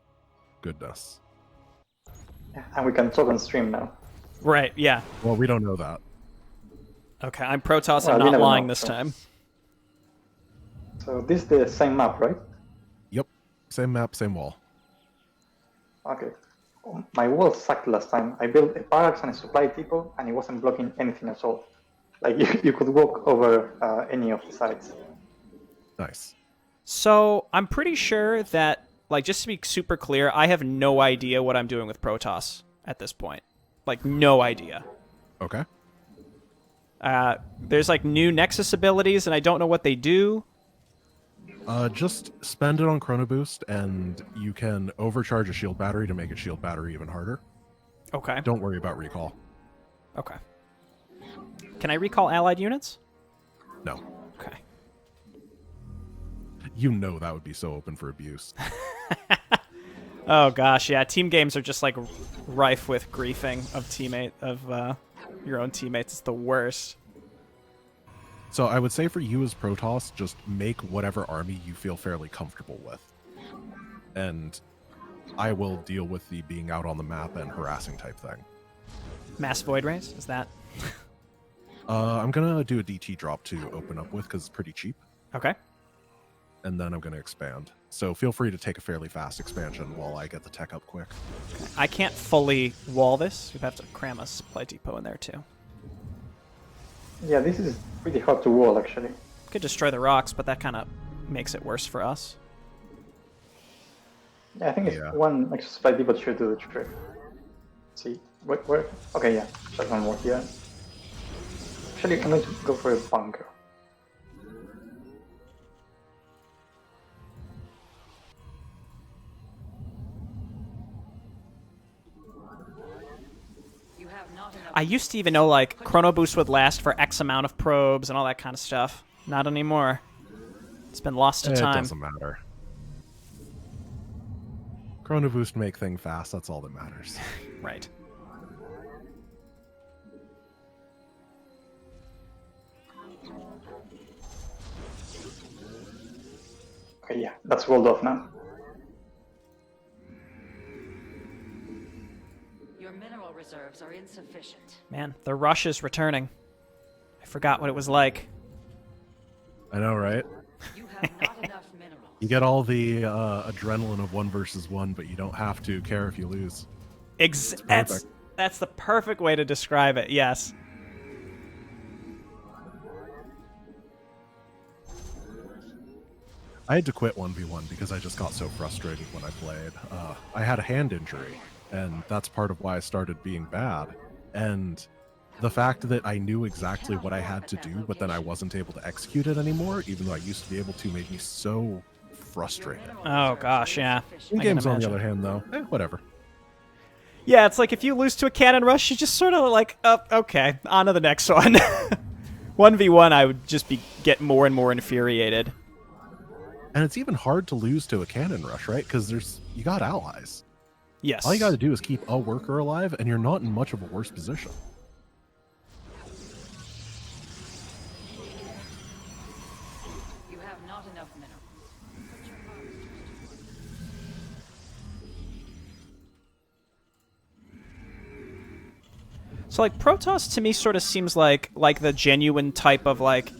goodness. Yeah, and we can talk on stream now. Right, yeah. Well, we don't know that. Okay, I'm Protoss. Well, I'm you not never lying know, this so- time. So this is the same map, right? Yep. Same map, same wall. Okay. My wall sucked last time. I built a barracks and a supply depot, and it wasn't blocking anything at all. Like you could walk over any of the sides. Nice. So I'm pretty sure that, like, just to be super clear, I have no idea what I'm doing with Protoss at this point. Like, no idea. Okay. There's like new Nexus abilities, and I don't know what they do. Just spend it on Chrono Boost, and you can overcharge a shield battery to make a shield battery even harder. Okay. Don't worry about recall. Okay. Can I recall allied units? No. Okay. You know that would be so open for abuse. Oh gosh, yeah. Team games are just like rife with griefing of your own teammates. It's the worst. So I would say for you as Protoss, just make whatever army you feel fairly comfortable with. And I will deal with the being out on the map and harassing type thing. Mass void rays? Is that I'm going to do a DT drop to open up with because it's pretty cheap. okay? And then I'm going to expand. So feel free to take a fairly fast expansion while I get the tech up quick. I can't fully wall this. We'd have to cram a supply depot in there too. Yeah, this is pretty hard to wall actually. Could destroy the rocks, but that kind of makes it worse for us. Yeah, I think it's Yeah. one extra supply depot should do the trick. See, where? Okay, yeah, just one more here. Actually, I'm going to go for a bunker. You have not enough. I used to even know like Chrono Boost would last for X amount of probes and all that kind of stuff. Not anymore. It's been lost to It time. doesn't matter. Chrono Boost make thing fast, that's all that matters. Right. Okay, yeah, that's walled off now. Your mineral reserves are insufficient. Man, the rush is returning. I forgot what it was like. I know, right? You have not enough minerals. You get all the adrenaline of 1 versus 1, but you don't have to care if you lose. That's the perfect way to describe it. Yes. I had to quit 1v1 because I just got so frustrated when I played. I had a hand injury, and that's part of why I started being bad. And the fact that I knew exactly what I had to do, but then I wasn't able to execute it anymore, even though I used to be able to, made me so frustrated. Oh gosh, yeah. I can Games, on the imagine. other hand, though, whatever. Yeah, it's like if you lose to a cannon rush, you just sort of like, oh, okay, on to the next one. 1v1, I would just get more and more infuriated. And it's even hard to lose to a cannon rush, right? Because you got allies. Yes. All you got to do is keep a worker alive, and you're not in much of a worse position. You have not enough minerals. So like Protoss to me sort of seems like the genuine type of like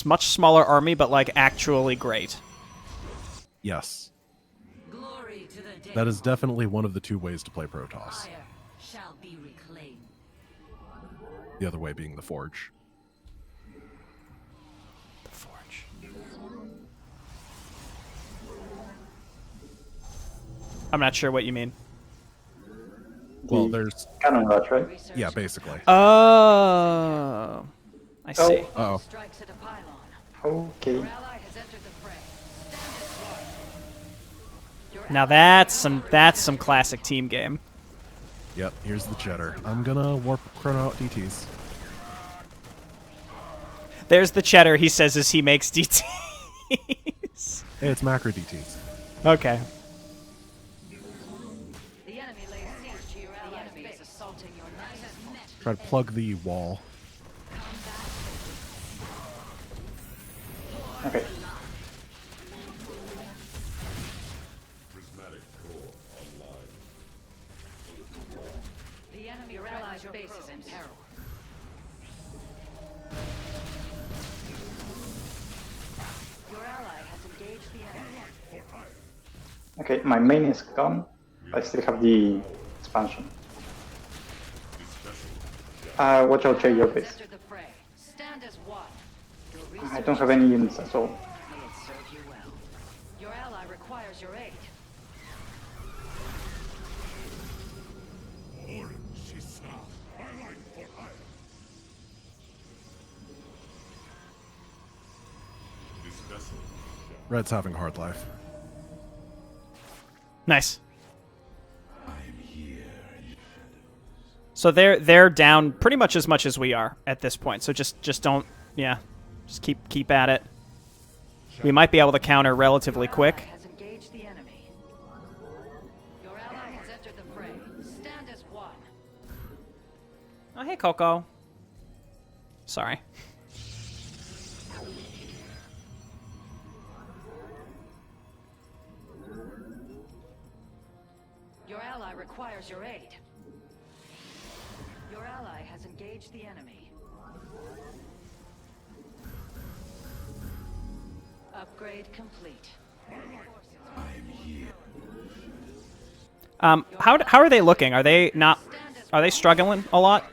much smaller army, but like actually great. Yes. Glory to the day. That is definitely one of the two ways to play Protoss. Fire shall be reclaimed. The other way being the Forge. The Forge. I'm not sure what you mean. Well, there's... Cannon rush, right? Yeah, basically. Oh, I see. Uh-oh. Strikes at a pylon. Okay. Your ally has entered the fray. Stand as one. Now that's some classic team game. Yep, here's the cheddar. I'm gonna warp Chrono out DTs. There's the cheddar he says as he makes DTs. Hey, it's macro DTs. Okay. The enemy lays siege to your allies' base, assaulting your nice net. Try to plug the wall. Okay. Prismatic core online. The enemy your allies' base is in peril. Your ally has engaged the enemy. Okay, my main is gone. I still have the expansion. Watch out, check your base. Entered the fray. Stand as one. Your I don't have any units at all. May it serve you well. Your ally requires your aid. This vessel Red's having a hard life. Nice. So they're down pretty much as much as we are at this point. So just don't, yeah, just keep at it. We might be able to counter relatively quick. Has engaged the enemy. Your ally has entered the fray. Stand as one. Oh, hey, Coco. Sorry. Your ally requires your aid. Your ally has engaged the enemy. Upgrade complete. How are they looking? Are they not? Are they struggling a lot?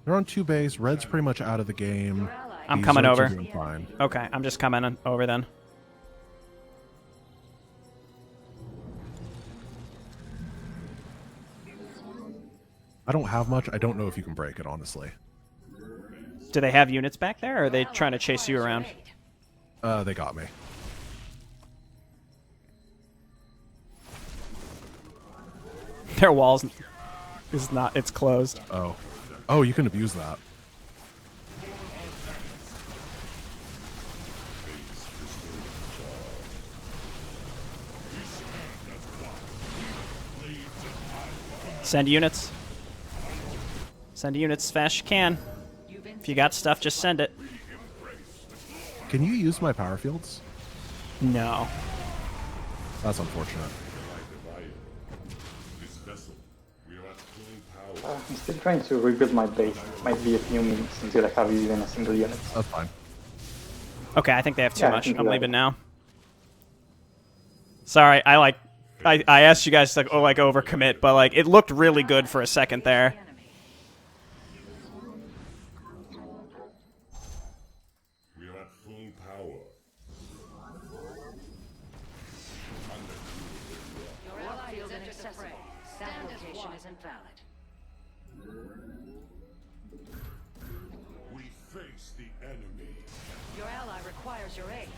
They're on 2 base. Red's pretty much out of the game. I'm These coming Reds are over. doing fine. Okay, I'm just coming over then. I don't have much. I don't know if you can break it, honestly. Do they have units back there, or are they trying to chase you around? They got me. Their walls is not. It's closed. Oh. Oh, you can abuse that. Send units. Send units as fast as you can. If you got stuff, just send it. Can you use my power fields? No. That's unfortunate. This vessel, we are at full power. I'm still trying to rebuild my base. Might be a few minutes until I have even a single unit. That's fine. Okay, I think they have too Yeah, I much. think I'm you're leaving right. now. Sorry, I asked you guys to overcommit, but like it looked really good for a second there. We are at full power. Your ally is inaccessible. That location is invalid. We face the enemy. Your ally requires your aid.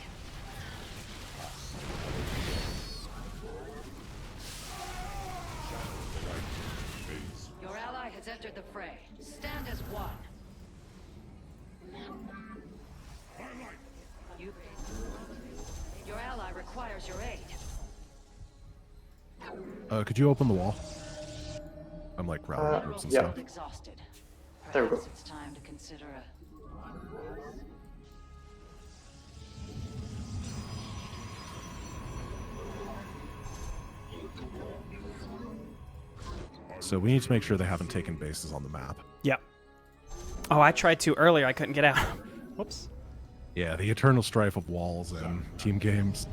has entered the fray. Stand as one. Your ally requires your aid. Could you open the wall? I'm like rallying groups and yeah. stuff. Exhausted. There we go. Perhaps it's time to consider a... So we need to make sure they haven't taken bases on the map. Yep. Oh, I tried to earlier. I couldn't get out. Whoops. Yeah, the eternal strife of walls and team games.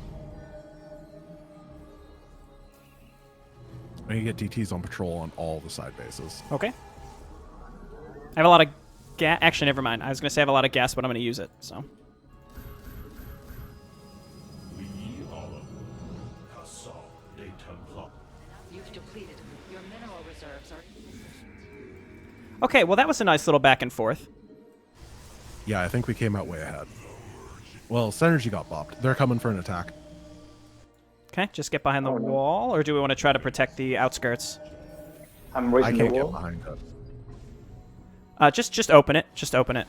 We need to get DTs on patrol on all the side bases. Okay. I have a lot of gas. Actually, never mind. I was going to say I have a lot of gas, but I'm going to use it, so. You've depleted. Your mineral reserves are... Okay, well, that was a nice little back and forth. Yeah, I think we came out way ahead. Well, Synergy got bopped. They're coming for an attack. Okay, just get behind the wall, or do we want to try to protect the outskirts? I'm I raising the can't get wall. behind it. Just open it. Just open it.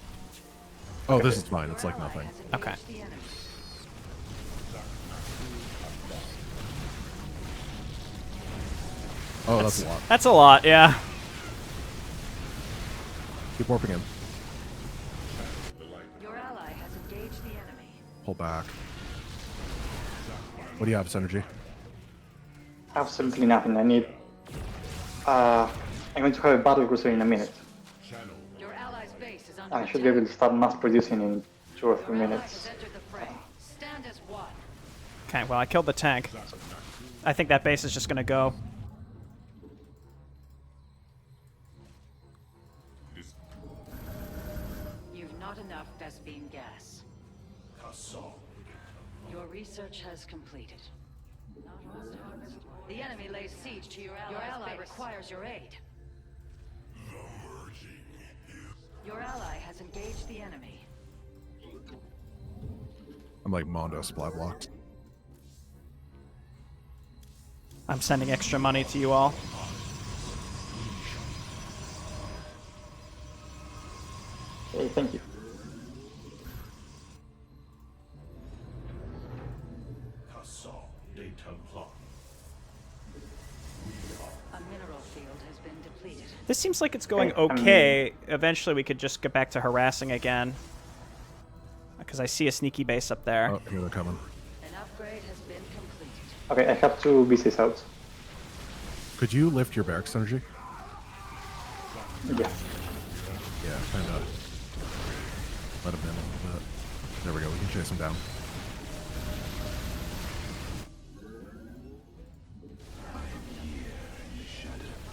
Oh, this is fine. It's like nothing. Okay. The enemy. Oh, that's a lot. That's a lot, yeah. Keep warping in. Your ally has engaged the enemy. Pull back. What do you have, Synergy? Absolutely nothing. I need. I'm going to have a battle cruiser in a minute. Your ally's base is under I should be able to start mass producing in 2 or 3 Your ally minutes. has entered the fray. Stand as one. Okay, well, I killed the tank. I think that base is just going to go. You've not enough Vespine gas. Your research has completed. The enemy lays siege to your ally. Your ally requires your aid. Your ally has engaged the enemy. I'm like Mondo supply blocked. I'm sending extra money to you all. Okay, thank you. A mineral field has been depleted. This seems like it's going Okay, okay. Eventually, we could just get back to harassing again. Because I see a sneaky base up there. Oh, here they're coming. An upgrade has been completed. Okay, I have 2 BCs out. Could you lift your barracks, Synergy? Yeah. Yeah, kind of. Let him in a little bit. There we go. We can chase him down.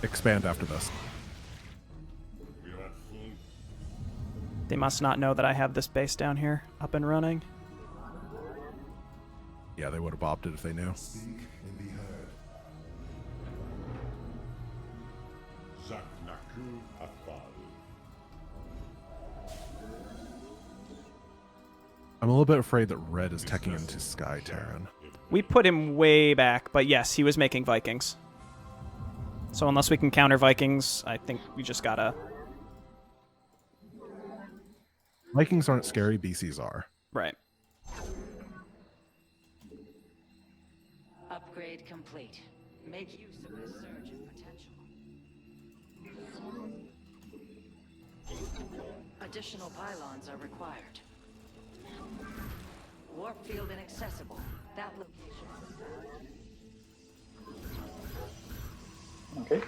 Expand after this. They must not know that I have this base down here up and running. Yeah, they would have bopped it if they knew. I'm a little bit afraid that Red is teching into Sky Terran. We put him way back, but yes, he was making Vikings. So unless we can counter Vikings, I think we just gotta... Vikings aren't scary, BCs are. Right. Upgrade complete. Make use of this surge of potential. Additional pylons are required. Warp field inaccessible. That location. Okay.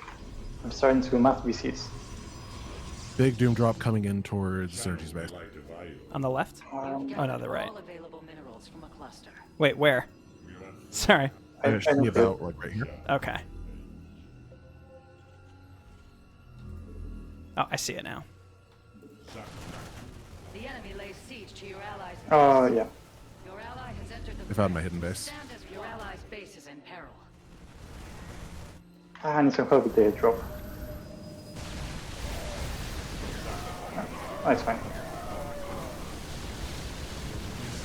I'm starting to math BCs. Big Doom Drop coming in towards Synergy's base. On the left? Oh, no, the right. All available minerals from a cluster. Wait, where? Sorry. I should be about like right here. Okay. Oh, I see it now. The enemy lays siege to your allies. Yeah. Your ally has entered the I found my hidden base. Stand as your allies' base is in peril. I need some help with the drop. Oh, it's fine.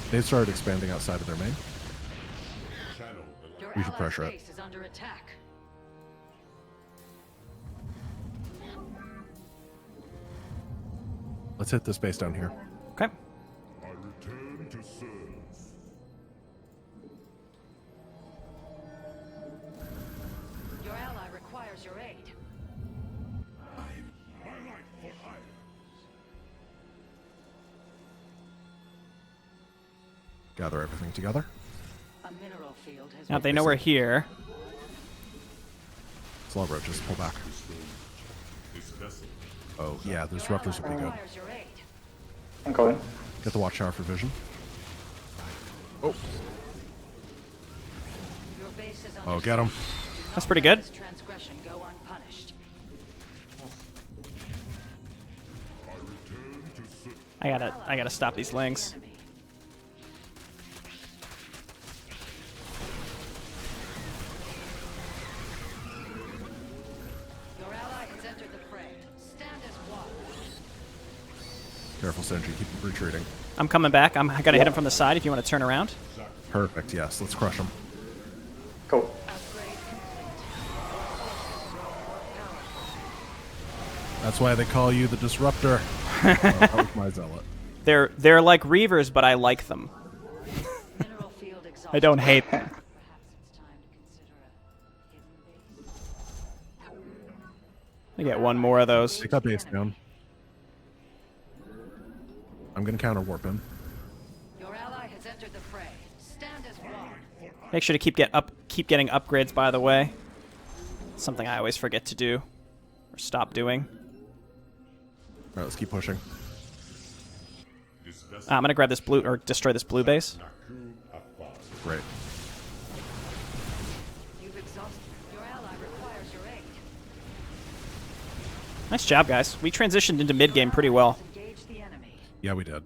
They started expanding outside of their main. Your We should allies' pressure it. base is under attack. Let's hit this base down here. Okay. I return to serve. Your ally requires your aid. My life for hire. Gather everything together. A mineral field has Now been they know we're here. Slow roaches, pull back. Oh, yeah, the disruptors would be good. requires your aid. I'm going. Get the watchtower for vision. Oh, Your base is oh, under get him. That's pretty good. this transgression go unpunished. I gotta stop these lings. Enemy. Your ally has entered the fray. Stand as one. Careful, Sentry, keep retreating. I'm coming back. I gotta hit him from the side if you want to turn around. Perfect, yes, let's crush him. Go. Upgrade complete. That's why they call you the Disruptor. That was my zealot. They're like Reavers, but I like them. Mineral field exhausted. I don't hate them. Perhaps it's time to consider a hidden base. I get one more of those. Take that base down. I'm gonna counter warp him. Your ally has entered the fray. Stand as one. Make sure to keep getting upgrades, by the way. Something I always forget to do or stop doing. Alright, let's keep pushing. I'm gonna grab this blue or destroy this blue base. Great. You've exhausted. Your ally requires your aid. Nice job, guys. We transitioned into mid game pretty well. Engage the enemy. Yeah, we did.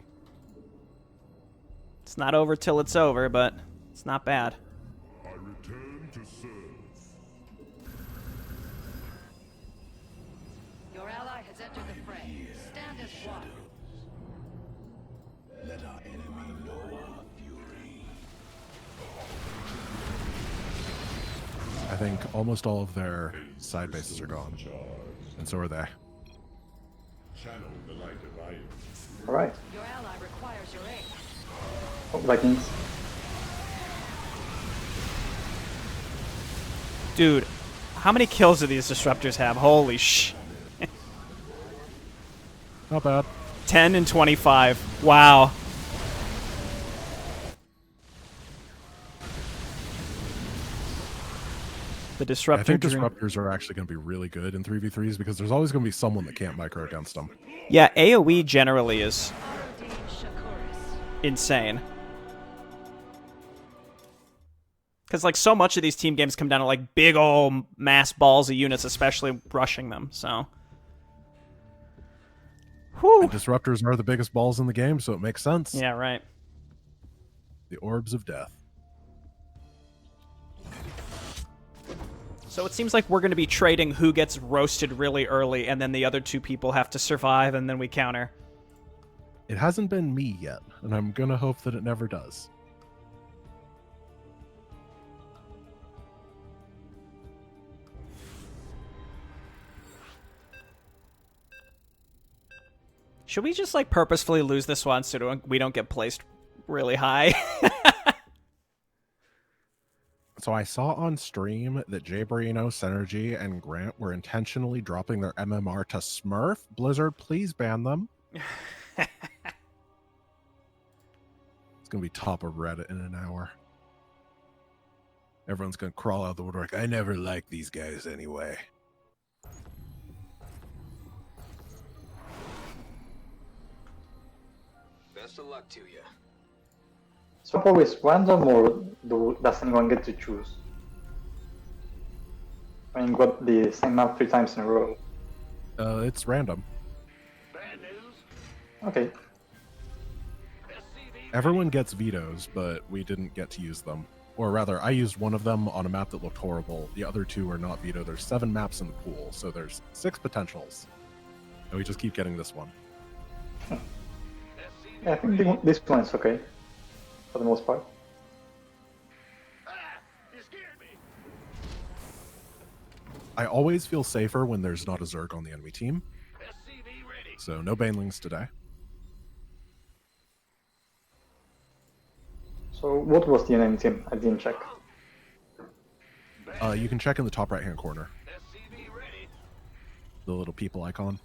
It's not over till it's over, but it's not bad. I return to serve. Your ally has entered the fray. Stand as one. Let our enemy know our fury. I think almost all of their side bases are gone. And so are they. Channel the light of iron. Alright. Your ally requires your aid. Oh, Vikings. Dude, how many kills do these disruptors have? Holy sh! Not bad. 10 and 25. Wow. The I disruptor. think disruptors are actually going to be really good in 3v3s because there's always going to be someone that can't micro against them. Yeah, AoE generally is Arudin Shakuris. insane. Because like so much of these team games come down to like big old mass balls of units, especially rushing them. So, whew. And disruptors are the biggest balls in the game, so it makes sense. Yeah, right. The orbs of death. So it seems like we're going to be trading who gets roasted really early, and then the other two people have to survive, and then we counter. It hasn't been me yet, and I'm going to hope that it never does. Should we just like purposefully lose this one so we don't get placed really high? So I saw on stream that Jay Barino, Synergy, and Grant were intentionally dropping their MMR to Smurf. Blizzard, please ban them. It's going to be top of Reddit in an hour. Everyone's going to crawl out the woodwork. I never liked these guys anyway. Best of luck to you. Swap always random or does anyone get to choose? I mean, got the same map 3 times in a row. It's random. Bad news. Okay. SCV Everyone gets vetoes, but we didn't get to use them. Or rather, I used one of them on a map that looked horrible. The other 2 are not veto. There's 7 maps in the pool, so there's 6 potentials. And we just keep getting this one. Yeah, I think this one is okay. For the most part. You scared me. I always feel safer when there's not a Zerg on the enemy team. SCV ready. So no banelings today. So what was the enemy team? I didn't check. You can check in the top right-hand corner, SCV ready. the little people icon.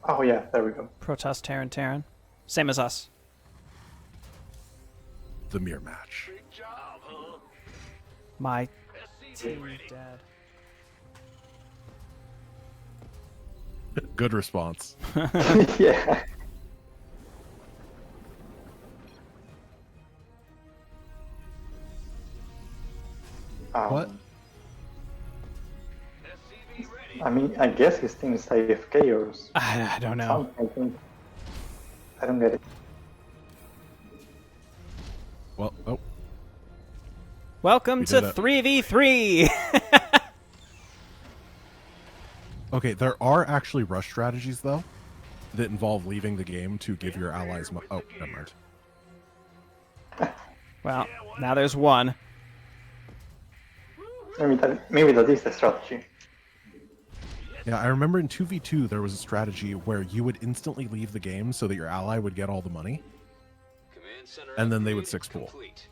Oh yeah, there we go. Protoss Terran. Same as us. The mirror match. Big job, huh? My SCV team ready. dead. Good response. Yeah. What? SCV ready. I mean, I guess his team is AFK or I don't know. something. I think. I don't get it. Well, oh, Welcome We to did it. 3v3. okay. There are actually rush strategies though that involve leaving the game to give your allies. Oh, never mind. Well, now there's one. Maybe that is the strategy. Yeah, I remember in 2v2 there was a strategy where you would instantly leave the game so that your ally would get all the money, Command center and then they would upgrade six pool, complete.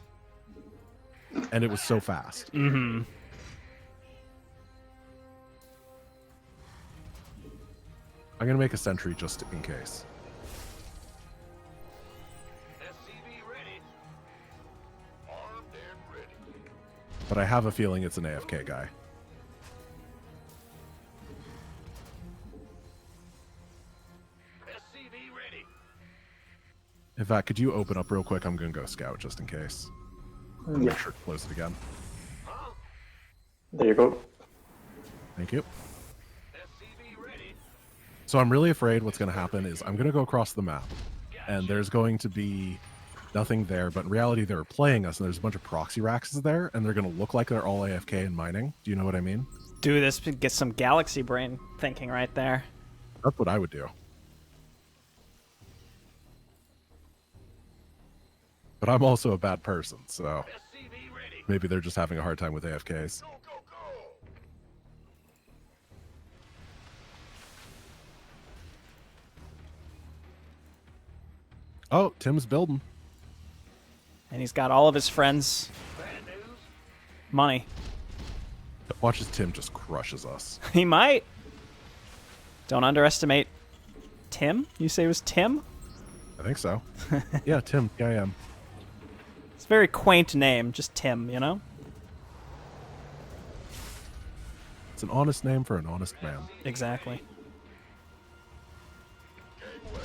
and it was so fast. Mm-hmm. I'm gonna make a sentry just in case. SCV ready. Armed and ready. But I have a feeling it's an AFK guy. SCV ready. In fact, could you open up real quick? I'm gonna go scout just in case. Yeah. Make sure to close it again. Huh? There you go. Thank you. SCV ready. So I'm really afraid what's gonna happen is I'm gonna go across the map, and there's going to be nothing there, but in reality they're playing us, and there's a bunch of proxy racks there, and they're gonna look like they're all AFK and mining. Do you know what I mean? Do this, get some galaxy brain thinking right there. That's what I would do. But I'm also a bad person, so SCV ready. maybe they're just having a hard time with AFKs. Go, go, go. Oh, Tim's building. And he's got all of his friends' Bad news. money. Watch as Tim just crushes us. He might. Don't underestimate Tim. You say it was Tim? I think so. Yeah, Tim. Yeah, I am. It's a very quaint name, just Tim, you know? It's an honest name for an honest man. Exactly. Gangway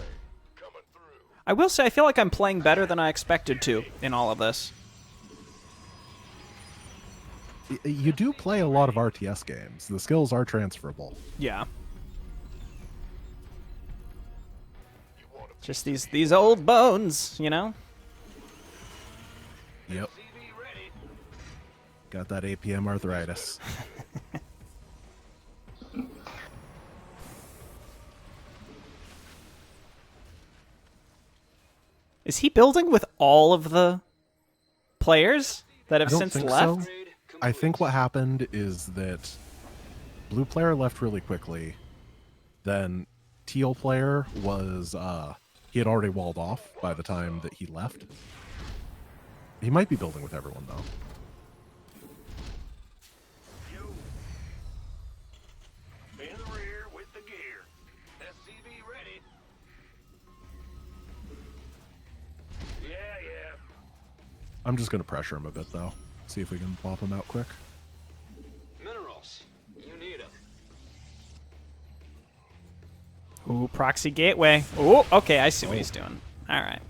coming through. I will say I feel like I'm playing better than I expected to in all of this. You do play a lot of RTS games. The skills are transferable. Yeah. You want to Just these old bones, you know? Yep. SCV ready. Got that APM arthritis. Is he building with all of the players that have I don't since think left? so. Upgrade I think complete. what happened is that blue player left really quickly. Then teal player was he had already walled off by the time that he left. He might be building with everyone though. You. In the rear with the gear. SCV ready. Yeah, yeah. I'm just gonna pressure him a bit though. See if we can pop him out quick. Minerals. You need them. Ooh, proxy gateway. Ooh, okay, I see what he's doing. All right.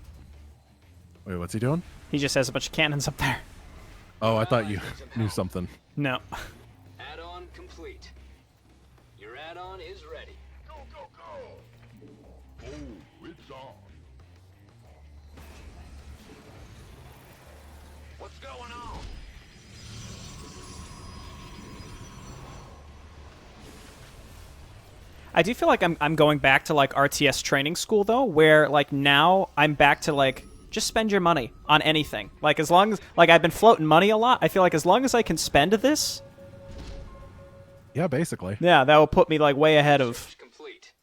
Wait, what's he doing? He just has a bunch of cannons up there. Oh, I thought you knew something. No. Add-on complete. Your add-on is ready. Go, go, go. Oh, it's on. What's going on? I do feel like I'm going back to like RTS training school though, where like now I'm back to like just spend your money on anything. Like as long as like I've been floating money a lot, I feel like as long as I can spend this, Yeah, basically. yeah, that will put me like way ahead of. Search complete.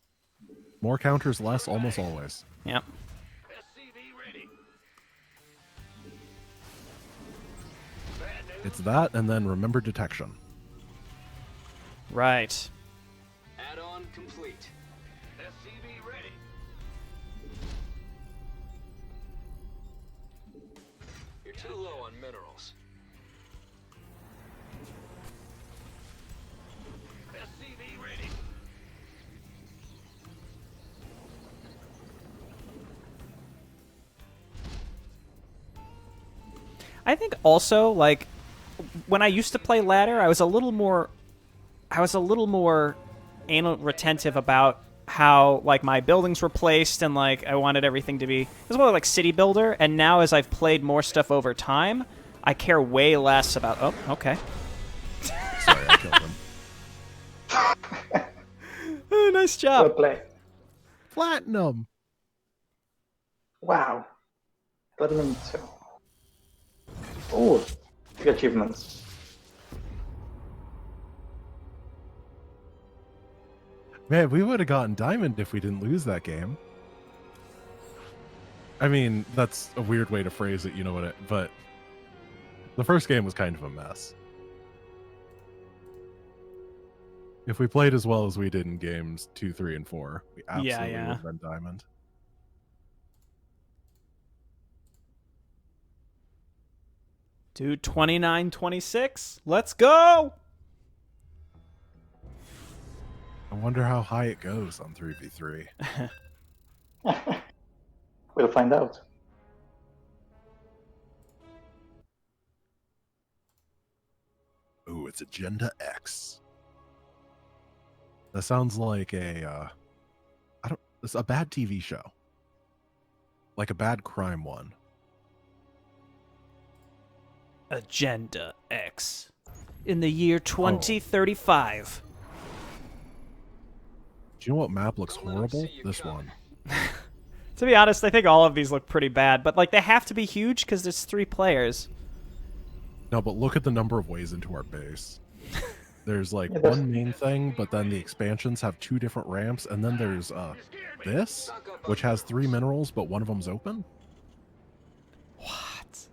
More counters less, almost always. Yep. SCV ready. It's that, and then remember detection. Right. Add-on complete. SCV ready. You're too low on minerals. SCV ready. I think also, like, when I used to play ladder, I was a little more anal retentive about how, like, my buildings were placed, and, like, I wanted everything to be... It was more like city builder, and now as I've played more stuff over time, I care way less about... Oh, okay. Sorry, I killed him. Oh, nice Well job. played. Platinum! Wow. Platinum 2. Oh, 3 achievements. Man, we would have gotten diamond if we didn't lose that game. I mean, that's a weird way to phrase it, you know what it... But the first game was kind of a mess. If we played as well as we did in games 2, 3, and 4, we absolutely would have been diamond. Dude, 29-26. Let's go! I wonder how high it goes on 3v3. We'll find out. Ooh, it's Agenda X. That sounds like a, it's a bad TV show. Like a bad crime one. Agenda X. In the year 2035. Do you know what map looks horrible? This one. To be honest, I think all of these look pretty bad, but, like, they have to be huge because there's 3 players. No, but look at the number of ways into our base. There's, like, Yeah, one main thing, but then the expansions have 2 different ramps, and then there's, this, which has 3 minerals, but one of them's open? What?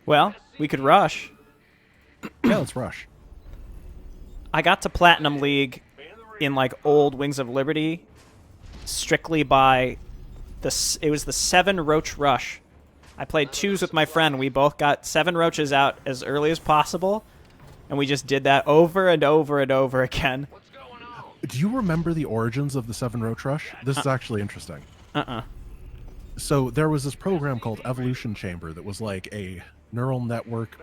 Well, we could rush. Yeah, let's rush. I got to Platinum League in, like, old Wings of Liberty strictly by it was the 7 roach rush. I played 2s with my friend. We both got 7 roaches out as early as possible, and we just did that over and over and over again. Do you remember the origins of the 7 roach rush? This is actually interesting. So there was this program called Evolution Chamber that was like a neural network,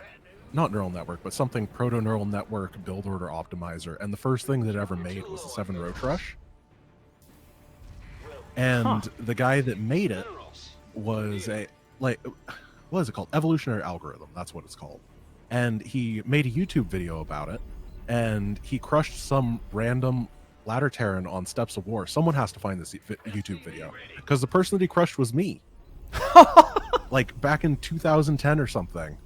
not neural network, but something proto-neural network build order optimizer, and the first thing that it ever made was the 7 roach rush. And the guy that made it was what is it called? Evolutionary algorithm. That's what it's called. And he made a YouTube video about it, and he crushed some random ladder Terran on Steps of War. Someone has to find this YouTube video, because the person that he crushed was me. Like back in 2010 or something.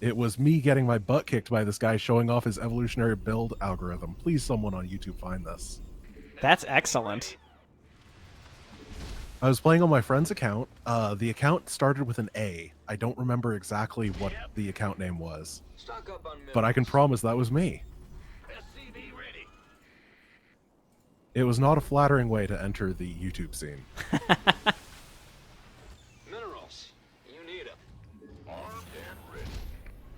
It was me getting my butt kicked by this guy showing off his evolutionary build algorithm. Please, someone on YouTube find this. That's excellent. I was playing on my friend's account. The account started with an A. I don't remember exactly what the account name was, but I can promise that was me. It was not a flattering way to enter the YouTube scene. Minerals. You need them. Armed and ready.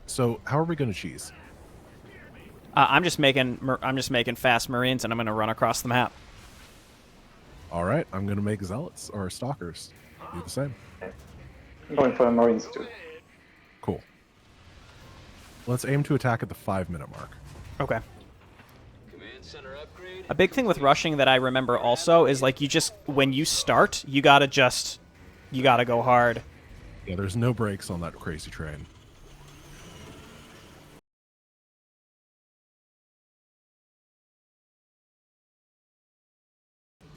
So how are we going to cheese? I'm just making fast Marines, and I'm going to run across the map. All right, I'm going to make zealots or stalkers. Do the same. I'm going for the Marines too. Cool. Let's aim to attack at the 5-minute mark. Okay. Command center upgrade. A big thing with rushing that I remember also is, like, when you start, you gotta go hard. Yeah, there's no brakes on that crazy train.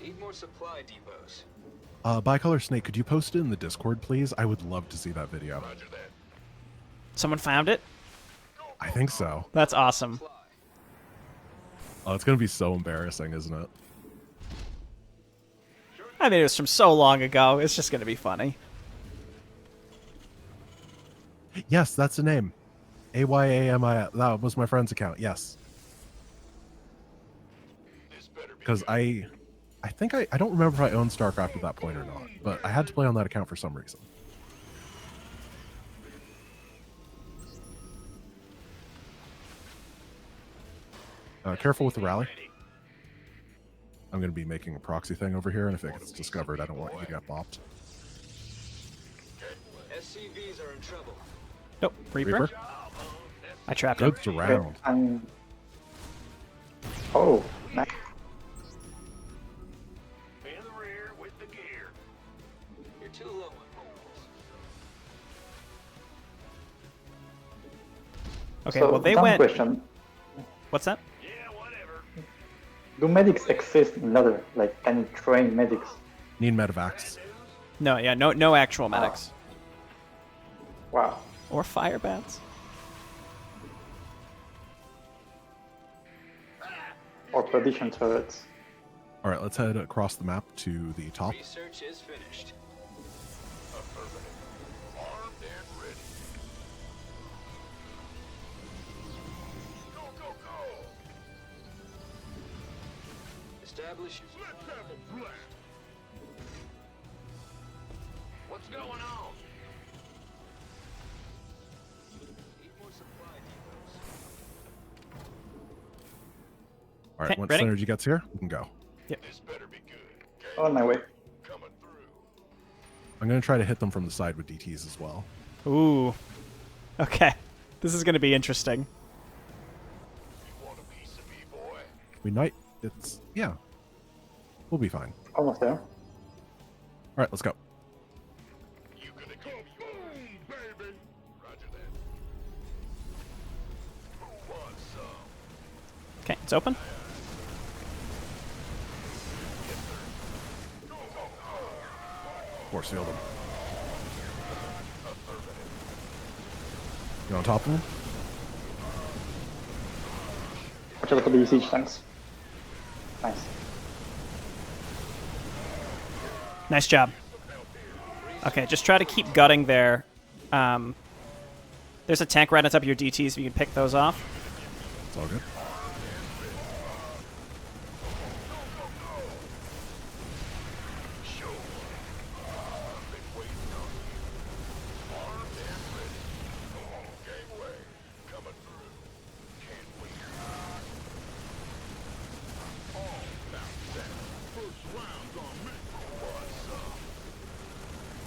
Need more supply depots. Bicolor Snake, could you post it in the Discord, please? I would love to see that video. Roger that. Someone found it? I think so. That's awesome. Oh, it's going to be so embarrassing, isn't it? I mean, it was from so long ago. It's just gonna be funny. Yes, that's the name. AYAMI. That was my friend's account. Yes. This better be Because I think I don't remember if I owned StarCraft at that point or not, but I had to play on that account for some reason. Careful with the rally. I'm going to be making a proxy thing over here, and if it gets discovered, I don't want you to get bopped. SCVs are in trouble. Nope, Reaper. Reaper? I trapped him. Goods around. And oh, nice. in the rear with the gear. You're too low on rolls. Okay, So, well they dumb went. question. What's that? Yeah, whatever. Do medics exist in ladder? Like, can you train medics? Need medevacs. No, yeah, no actual medics Wow. or fire bats. Or perdition turrets. All right, let's head across the map to the top. Research is finished. Affirmative. Armed and ready. Go, go, go! Establish. Let's have a blast! What's going on? Need more supply depots. All right, Okay, once ready? synergy gets here, we can go. This better be good. On my way. Coming through. I'm going to try to hit them from the side with DTs as well. Ooh. Okay, this is gonna be interesting. You want a piece of me, boy? We might. Yeah. We'll be fine. Almost there. All right, let's go. You gonna give me boom, baby? Roger that. Who wants some? Okay, it's open. Force field them. You on top of them? Watch out for the siege tanks. Nice. Nice job. Okay, just try to keep gutting there. There's a tank right on top of your DTs. If you can pick those off. It's all good.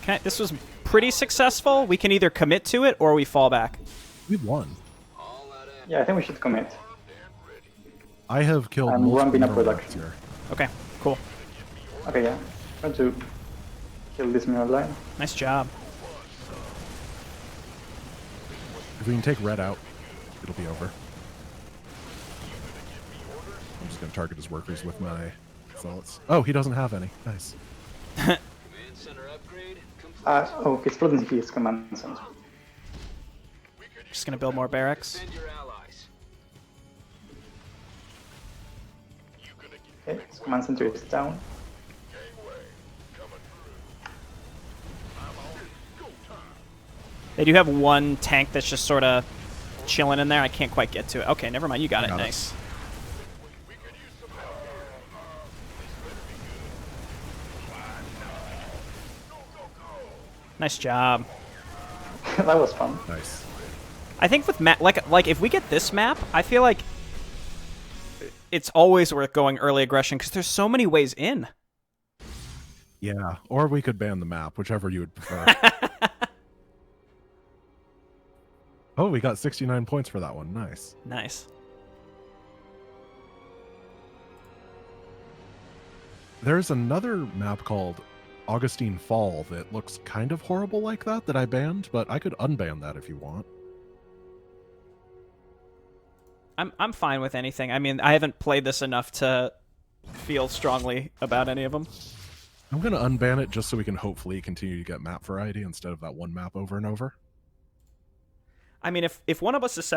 Okay, this was pretty successful. We can either commit to it or we fall back. We won. All out of Yeah, I think we should commit. I have killed I'm multiple ramping up mirror production. lines here. Okay, cool. Okay, yeah. Try to kill this mirror line. Nice job. If we can take red out, it'll be over. I'm just going to target his workers with my zealots. Oh, he doesn't have any. Nice. command center upgrade complete. Oh, it's flooding his command center. Just gonna build more barracks. Defend your allies. Okay, his command center is down. They do have one tank that's just sort of chilling in there. I can't quite get to it. Okay, never mind. You got it. Got it. Nice. Nice job. That was fun. Nice. I think with map, like if we get this map, I feel like it's always worth going early aggression because there's so many ways in. Yeah, or we could ban the map, whichever you would prefer. Oh, we got 69 points for that one. Nice. Nice. There's another map called Augustine Fall that looks kind of horrible like that I banned, but I could unban that if you want. I'm fine with anything. I mean, I haven't played this enough to feel strongly about any of them. I'm going to unban it just so we can hopefully continue to get map variety instead of that one map over and over. I mean, if one of us is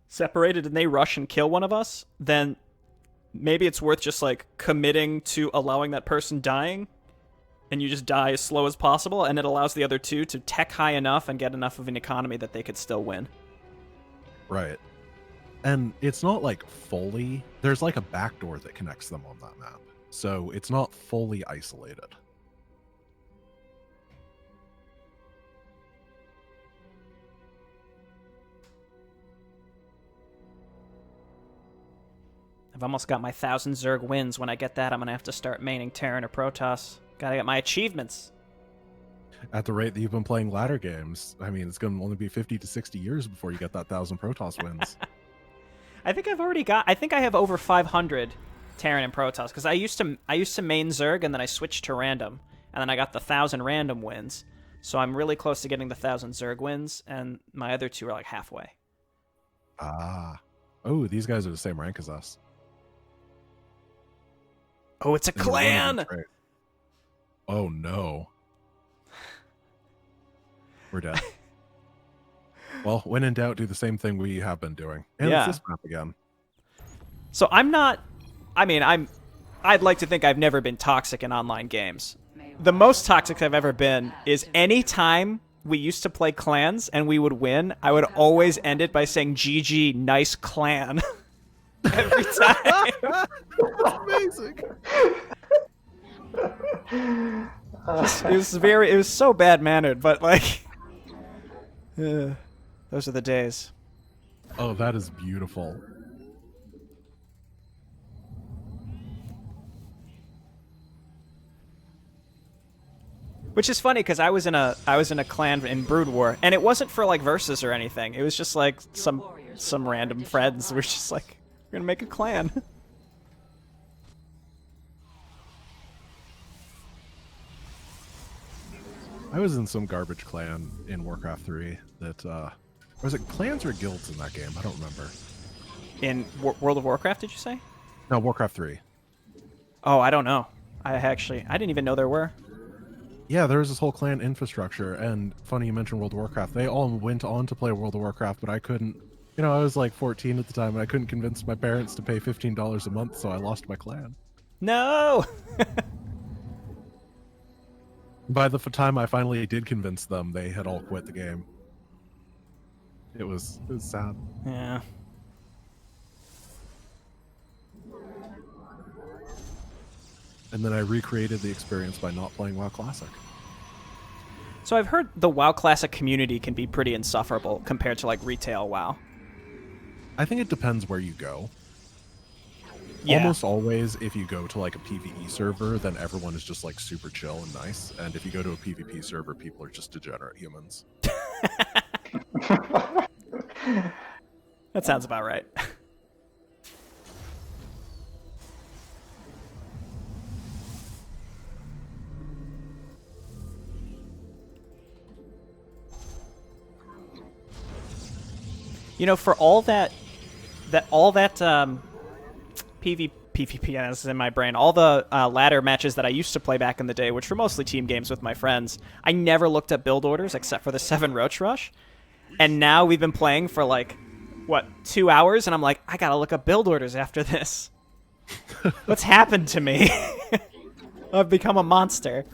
separated and they rush and kill one of us, then maybe it's worth just like committing to allowing that person dying and you just die as slow as possible, and it allows the other two to tech high enough and get enough of an economy that they could still win. Right. And it's not like fully, there's like a backdoor that connects them on that map. So it's not fully isolated. I've almost got my 1,000 Zerg wins. When I get that, I'm going to have to start maining Terran or Protoss. Gotta get my achievements. At the rate that you've been playing ladder games, I mean, it's going to only be 50 to 60 years before you get that 1,000 Protoss wins. I think I've already got. I think I have over 500 Terran and Protoss because I used to main Zerg and then I switched to random and then I got the 1,000 random wins. So I'm really close to getting the 1,000 Zerg wins, and my other two are like halfway. Ah, oh, these guys are the same rank as us. Oh, it's a And they're running clan. straight. Oh no, we're dead. Well, when in doubt, do the same thing we have been doing. And Yeah. it's this map again. So I'm not. I mean, I'd like to think I've never been toxic in online games. The most toxic I've ever been is any time we used to play clans and we would win, I would always end it by saying GG, nice clan. Every time. Amazing. It was so bad mannered, but like, those are the days. Oh, that is beautiful. Which is funny because I was in a clan in Brood War, and it wasn't for like versus or anything. It was just like some random friends were just like, we're gonna make a clan. I was in some garbage clan in Warcraft 3 that, was it clans or guilds in that game? I don't remember. In World of Warcraft, did you say? No, Warcraft 3. Oh, I don't know. I didn't even know there were. Yeah, there was this whole clan infrastructure, and funny you mentioned World of Warcraft. They all went on to play World of Warcraft, but I couldn't. You know, I was like 14 at the time, and I couldn't convince my parents to pay $15 a month, so I lost my clan. No. By the time I finally did convince them, they had all quit the game. It was sad. Yeah. And then I recreated the experience by not playing WoW Classic. So I've heard the WoW Classic community can be pretty insufferable compared to like retail WoW. I think it depends where you go. Yeah. Almost always, if you go to like a PvE server, then everyone is just like super chill and nice. And if you go to a PvP server, people are just degenerate humans. That sounds about right. You know, for all that PvP is in my brain, all the ladder matches that I used to play back in the day, which were mostly team games with my friends, I never looked at build orders except for the 7 Roach Rush. And now we've been playing for like, 2 hours, and I'm like, I gotta look up build orders after this. What's happened to me? I've become a monster.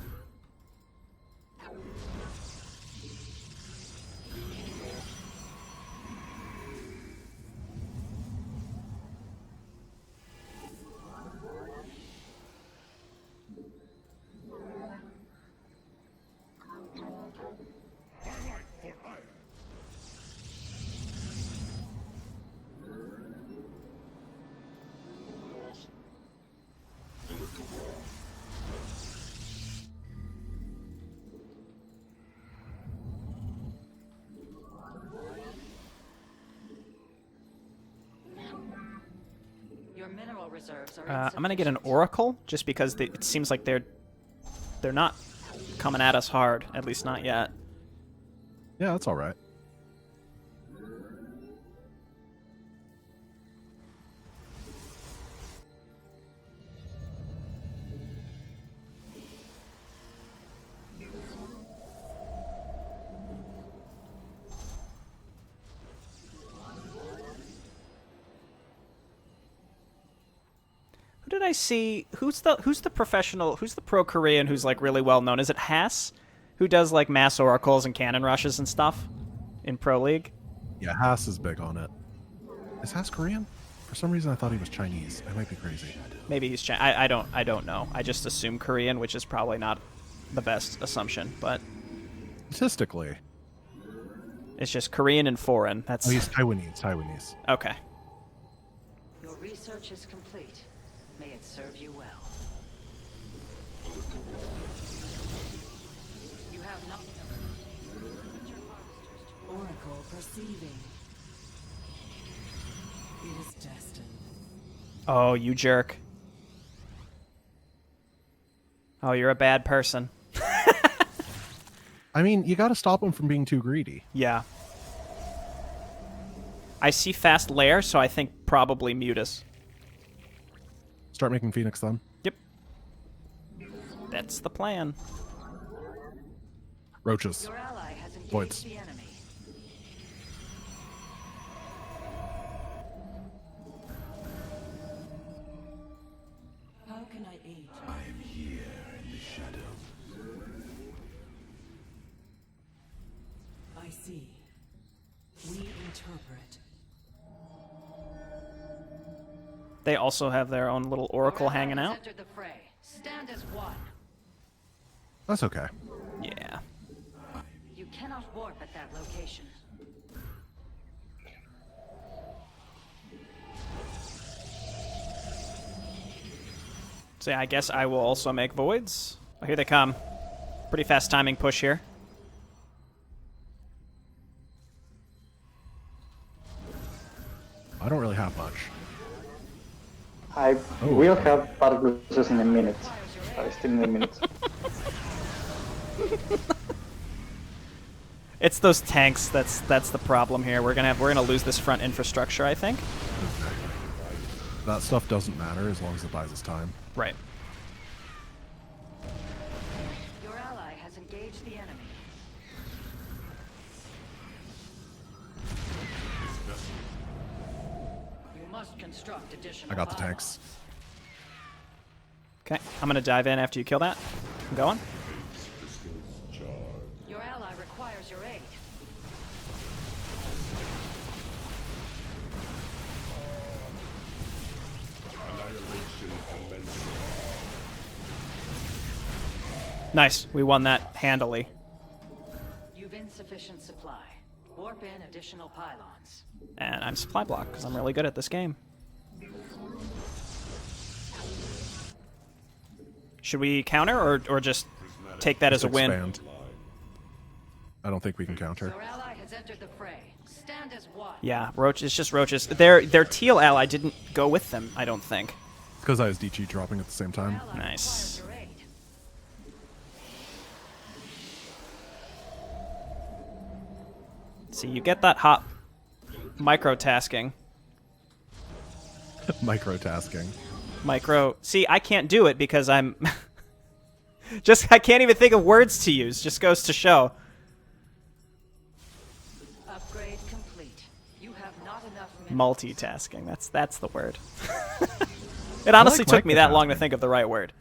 Your mineral reserves are I'm gonna get an Oracle just because it seems like they're not coming at us hard, at least not yet. Yeah, that's all right. Who did I see? Who's the professional? Who's the pro Korean who's like really well known? Is it Haas, who does like mass oracles and cannon rushes and stuff in Pro League? Yeah, Haas is big on it. Is Haas Korean? For some reason, I thought he was Chinese. I might be crazy. Maybe he's I don't know. I just assume Korean, which is probably not the best assumption, but Statistically, it's just Korean and foreign. That's oh, he's Taiwanese. Taiwanese. okay. Your research is complete. May it serve you well. You have not. Oracle perceiving. It is destined. Oh, you jerk. Oh, you're a bad person. I mean, you got to stop him from being too greedy. Yeah. I see fast lair, so I think probably Mutus. Start making Phoenix then. Yep. That's the plan. Roaches. Your ally has engaged Voids. the enemy. How can I aid? I am here in the shadow. I see. We interpret. They also have their own little oracle Your ally hanging has out. entered the fray. Stand as one. That's okay. Yeah. You cannot warp at that location. So yeah, I guess I will also make voids. Oh, here they come. Pretty fast timing push here. I don't really have much. I will have battle bruises in a minute. I still need a minute. It's those tanks that's the problem here. We're gonna lose this front infrastructure, I think. That stuff doesn't matter as long as it buys us time. Right. Your ally has engaged the enemy. You must construct additional. I got the pylons. tanks. Okay, I'm gonna dive in after you kill that. I'm going. Your ally requires your aid. Nice. We won that handily. You've insufficient supply. Warp in additional pylons. And I'm supply block because I'm really good at this game. Should we counter or just take that as a win? Expand. I don't think we can counter. Your ally has entered the fray. Stand as one. Yeah, roach. It's just roaches. Their teal ally didn't go with them. I don't think. Because I was DG dropping at the same Your time. ally Nice. requires your aid. See, you get that hop microtasking. Microtasking. See, I can't do it because I'm I can't even think of words to use. Just goes to show. Upgrade complete. You have not enough Multitasking. That's the word. It honestly took me that long to microtasking. think of the right word.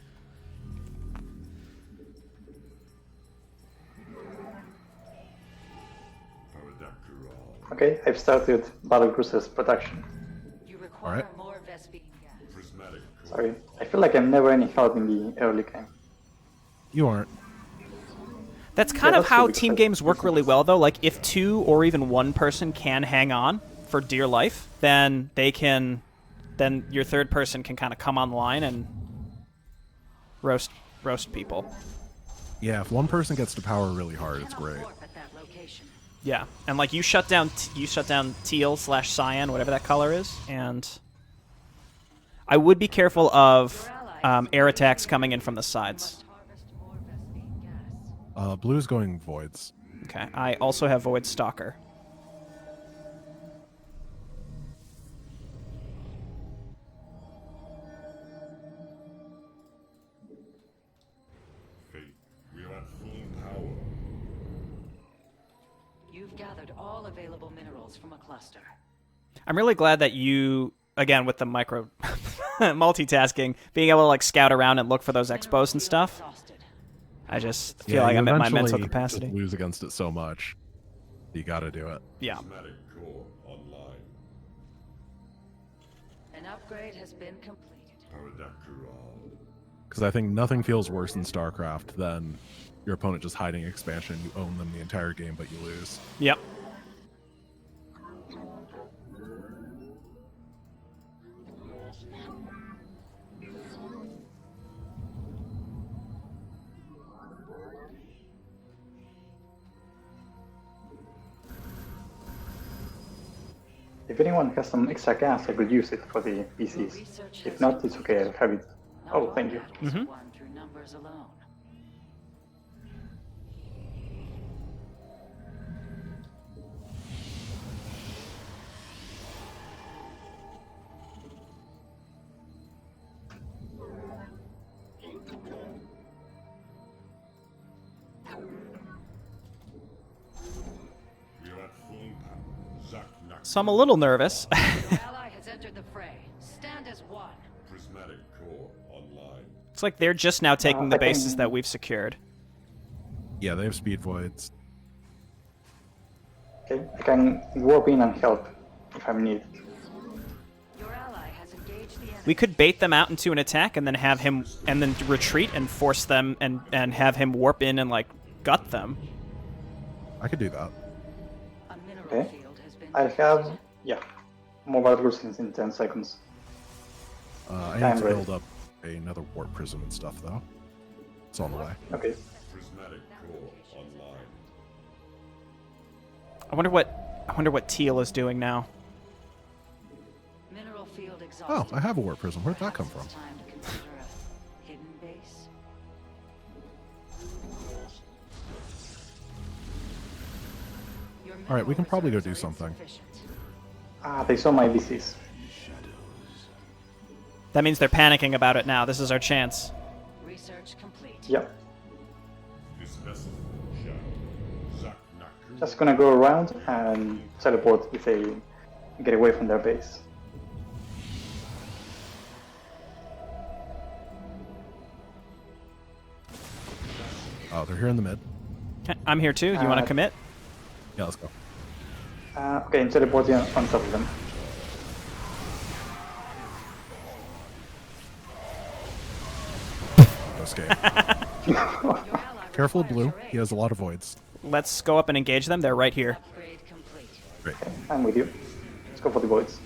Okay, I've started battle bruises production. You require Alright. more Vespine gas. Sorry, I feel like I'm never any help in the early game. You aren't. That's kind Yeah, of that's how true, team because games work really well, though. Like, if two or even one person can hang on for dear life, then then your third person can kind of come online and roast people. Yeah, if one person gets to power really hard, it's great. Warp at that location. Yeah, and like you shut down teal / cyan, whatever that color is, and I would be careful of air attacks coming in from the sides. Harvest more Vespine gas. Blue's going voids. Okay, I also have Void Stalker. We are at full power. You've gathered all available minerals from a cluster. I'm really glad that you, again with the micro multitasking, being able to like scout around and look for those expos and stuff. I just feel like you I'm at my mental eventually capacity. just lose against it so much. You got to do it. Yeah. Prismatic core online. An upgrade has been completed. Paradakural. Because I think nothing feels worse in StarCraft than your opponent just hiding expansion. You own them the entire game, but you lose. Yep. If anyone has some extra gas, I could use it for the PCs. If not, it's okay, I'll have it. Oh, thank you. Won through numbers alone. We are at full power. Zach Nak. So I'm a little nervous. Your ally has entered the fray. Stand as one. Prismatic core online. It's like they're just now taking the I can- bases that we've secured. Yeah, they have speed voids. Okay, I can warp in and help if I'm needed. Your ally has engaged the enemy. We could bait them out into an attack and then have him and then retreat and force them and have him warp in and like gut them. I could do that. A mineral Okay. field has been I have, yeah, mobile rules in 10 seconds. I I'm need to ready. build up another warp prism and stuff, though. It's on the way. Okay, Prismatic core online. I wonder what Teal is doing now. Mineral field Oh, exhausted. I have a warp prism. Where'd that come Perhaps from? it's time to consider a hidden base. Your All right, we can mineral probably go reserves do are something. insufficient. they saw my VCs. That means they're panicking about it now. This is our chance. Research complete. Yep, This vessel. Shadow. Zach Nak. just gonna go around and teleport if they get away from their base. Oh, they're here in the mid. Okay, I'm here too. You want to commit? Yeah, let's go. Okay, I'm teleporting on top of them. Escape. Your ally Careful of requires blue. your He aid. has a lot of voids. Let's go up and engage them. They're right here. Upgrade complete. Great. I'm with you. Let's go for the voids.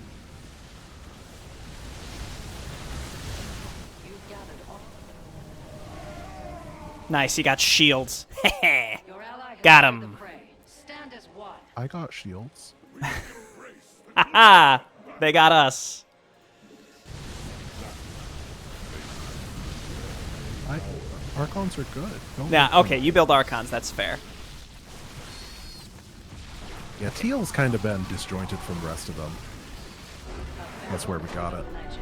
You've gathered all. Nice. He got shields. Your ally has Got entered him. the fray. Stand as one. I got shields. Haha! They got us. Archons are good. Don't Yeah. make them- Okay. You build Archons. That's fair. Yeah, Teal's kind of been disjointed from the rest of them. That's where we got it. Legends.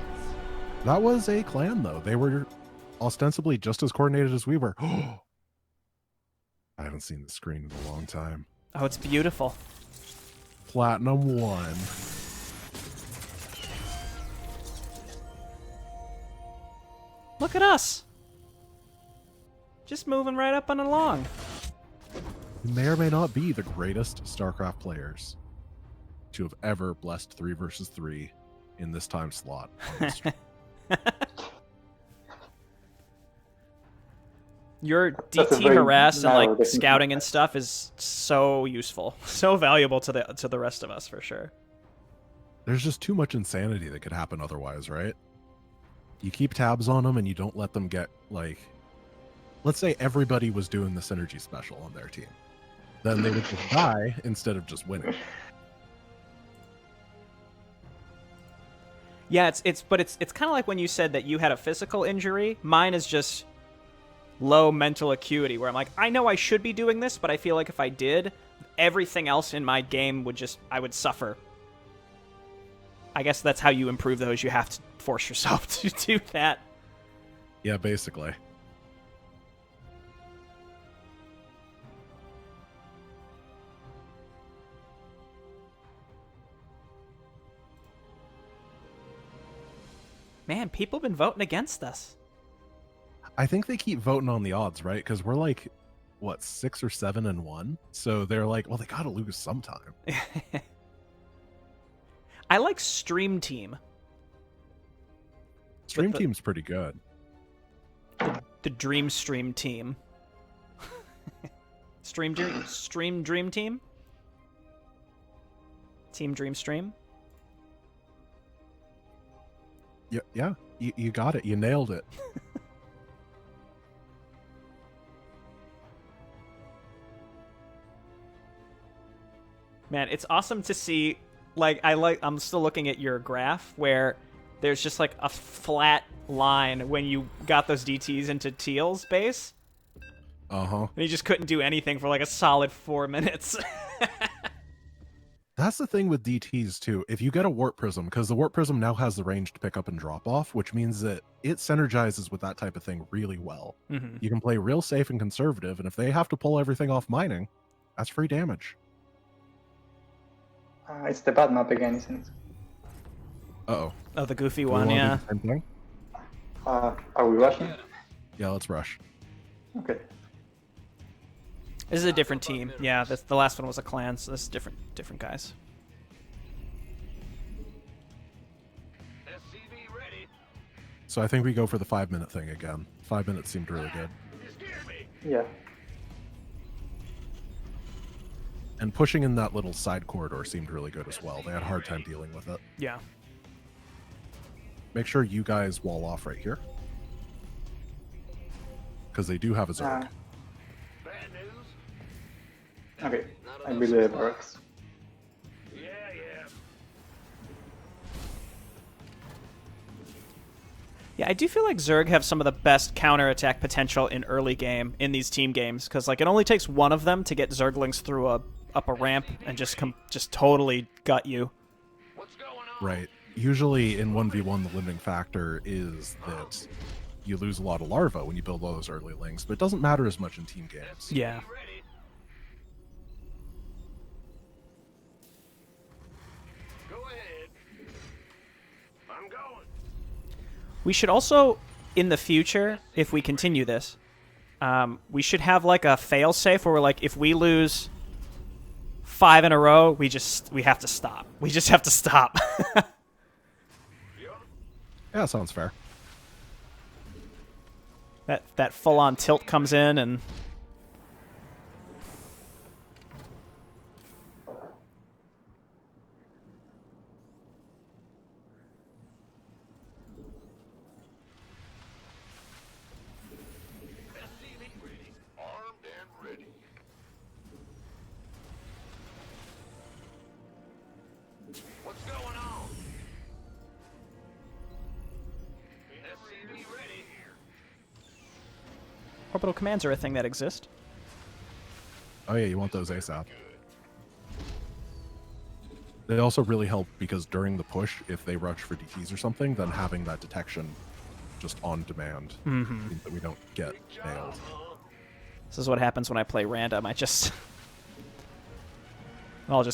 That was a clan, though. They were ostensibly just as coordinated as we were. I haven't seen the screen in a long time. Oh, it's beautiful. Platinum 1. Look at us. Just moving right up and along. We may or may not be the greatest StarCraft players to have ever blessed 3 versus 3 in this time slot. on this stream. Your That's a DT very harass and narrow like definition. scouting and stuff is so useful, so valuable to the rest of us for sure. There's just too much insanity that could happen otherwise, right? You keep tabs on them and you don't let them get, like... Let's say everybody was doing the synergy special on their team. Then they would just die instead of just winning. Yeah, it's kind of like when you said that you had a physical injury. Mine is just low mental acuity, where I'm like, I know I should be doing this, but I feel like if I did, everything else in my game I would suffer. I guess that's how you improve those. You have to force yourself to do that. Yeah, basically. Man, people been voting against us. I think they keep voting on the odds, right? Because we're like, what, 6 or 7-1? So they're like, well, they gotta lose sometime. I like Stream Team. Stream the- Team's pretty good. The Dream Stream Team. Stream Dream Team? Team Dream Stream? Yeah, you got it. You nailed it. Man, it's awesome to see. I'm still looking at your graph where there's just like a flat line when you got those DTs into Teal's base. Uh-huh. And he just couldn't do anything for like a solid 4 minutes. That's the thing with DTs too. If you get a warp prism, because the warp prism now has the range to pick up and drop off, which means that it synergizes with that type of thing really well. Mm-hmm. You can play real safe and conservative, and if they have to pull everything off mining, that's free damage. It's the bad map again, isn't it? Uh-oh. Oh, the goofy Do we one, wanna do yeah. the same thing? Are we rushing? Yeah, let's rush. Okay. This is a different team. Yeah, the last one was a clan, so this is different guys. SCV ready. So I think we go for the 5-minute thing again. 5 minutes seemed really good. You scared me. Yeah. And pushing in that little side corridor seemed really good as well. They had a hard time dealing with it. Yeah. Make sure you guys wall off right here. Because they do have a Zerg. Bad news? Okay. I build the barracks. Yeah. Yeah, I do feel like Zerg have some of the best counterattack potential in early game in these team games, because like it only takes one of them to get Zerglings through up a ramp and just totally gut you. What's going on? Right. Usually in 1v1, the limiting factor is that you lose a lot of larvae when you build all those early lings, but it doesn't matter as much in team games. Yeah. Ready. Go ahead. I'm going. We should also, in the future, if we continue this, we should have like a fail-safe where we're like, if we lose 5 in a row, we have to stop. We just have to stop. Yeah, sounds fair. That full-on tilt comes in and... SCV ready. Armed and ready. What's going on? SCV ready. Orbital commands are a thing that exist. Oh yeah, you want those ASAP. They also really help because during the push, if they rush for DTs or something, then having that detection just on demand means that we don't get nailed. This is what happens when I play random. I'll just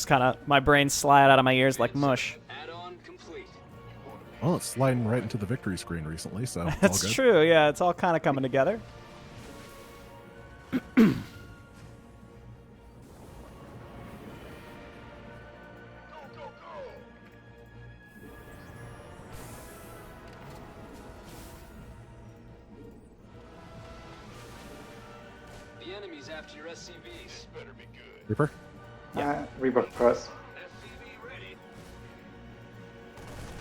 kind of, my brain slide out of my ears like mush. Add-on complete. Well, it's sliding right into the victory screen recently, so it's all That's good. true, yeah. It's all kind of coming together. Go, go, go. The enemy's after your SCVs. Better be good. Reaper? Reaper first. SCV ready.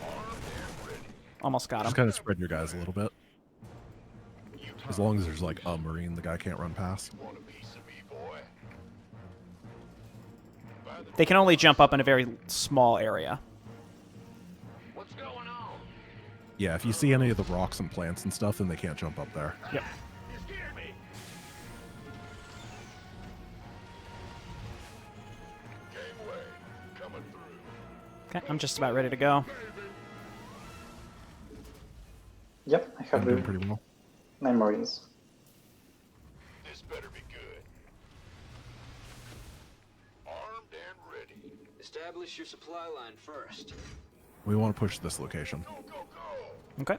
Armed and ready. Almost got him. Just kind of spread your guys a little bit. As long as there's like a marine the guy can't run past. Want a piece of me, boy? They can only jump up in a very small area. What's going on? Yeah, if you see any of the rocks and plants and stuff, then they can't jump up there. Yep. You scared me. Gangway coming through. Okay, I'm just about ready to go. Yep, I I'm have doing the pretty well. 9 marines. This better be good. Armed and ready. Establish your supply line first. We want to push this location. Go, go, go. Okay.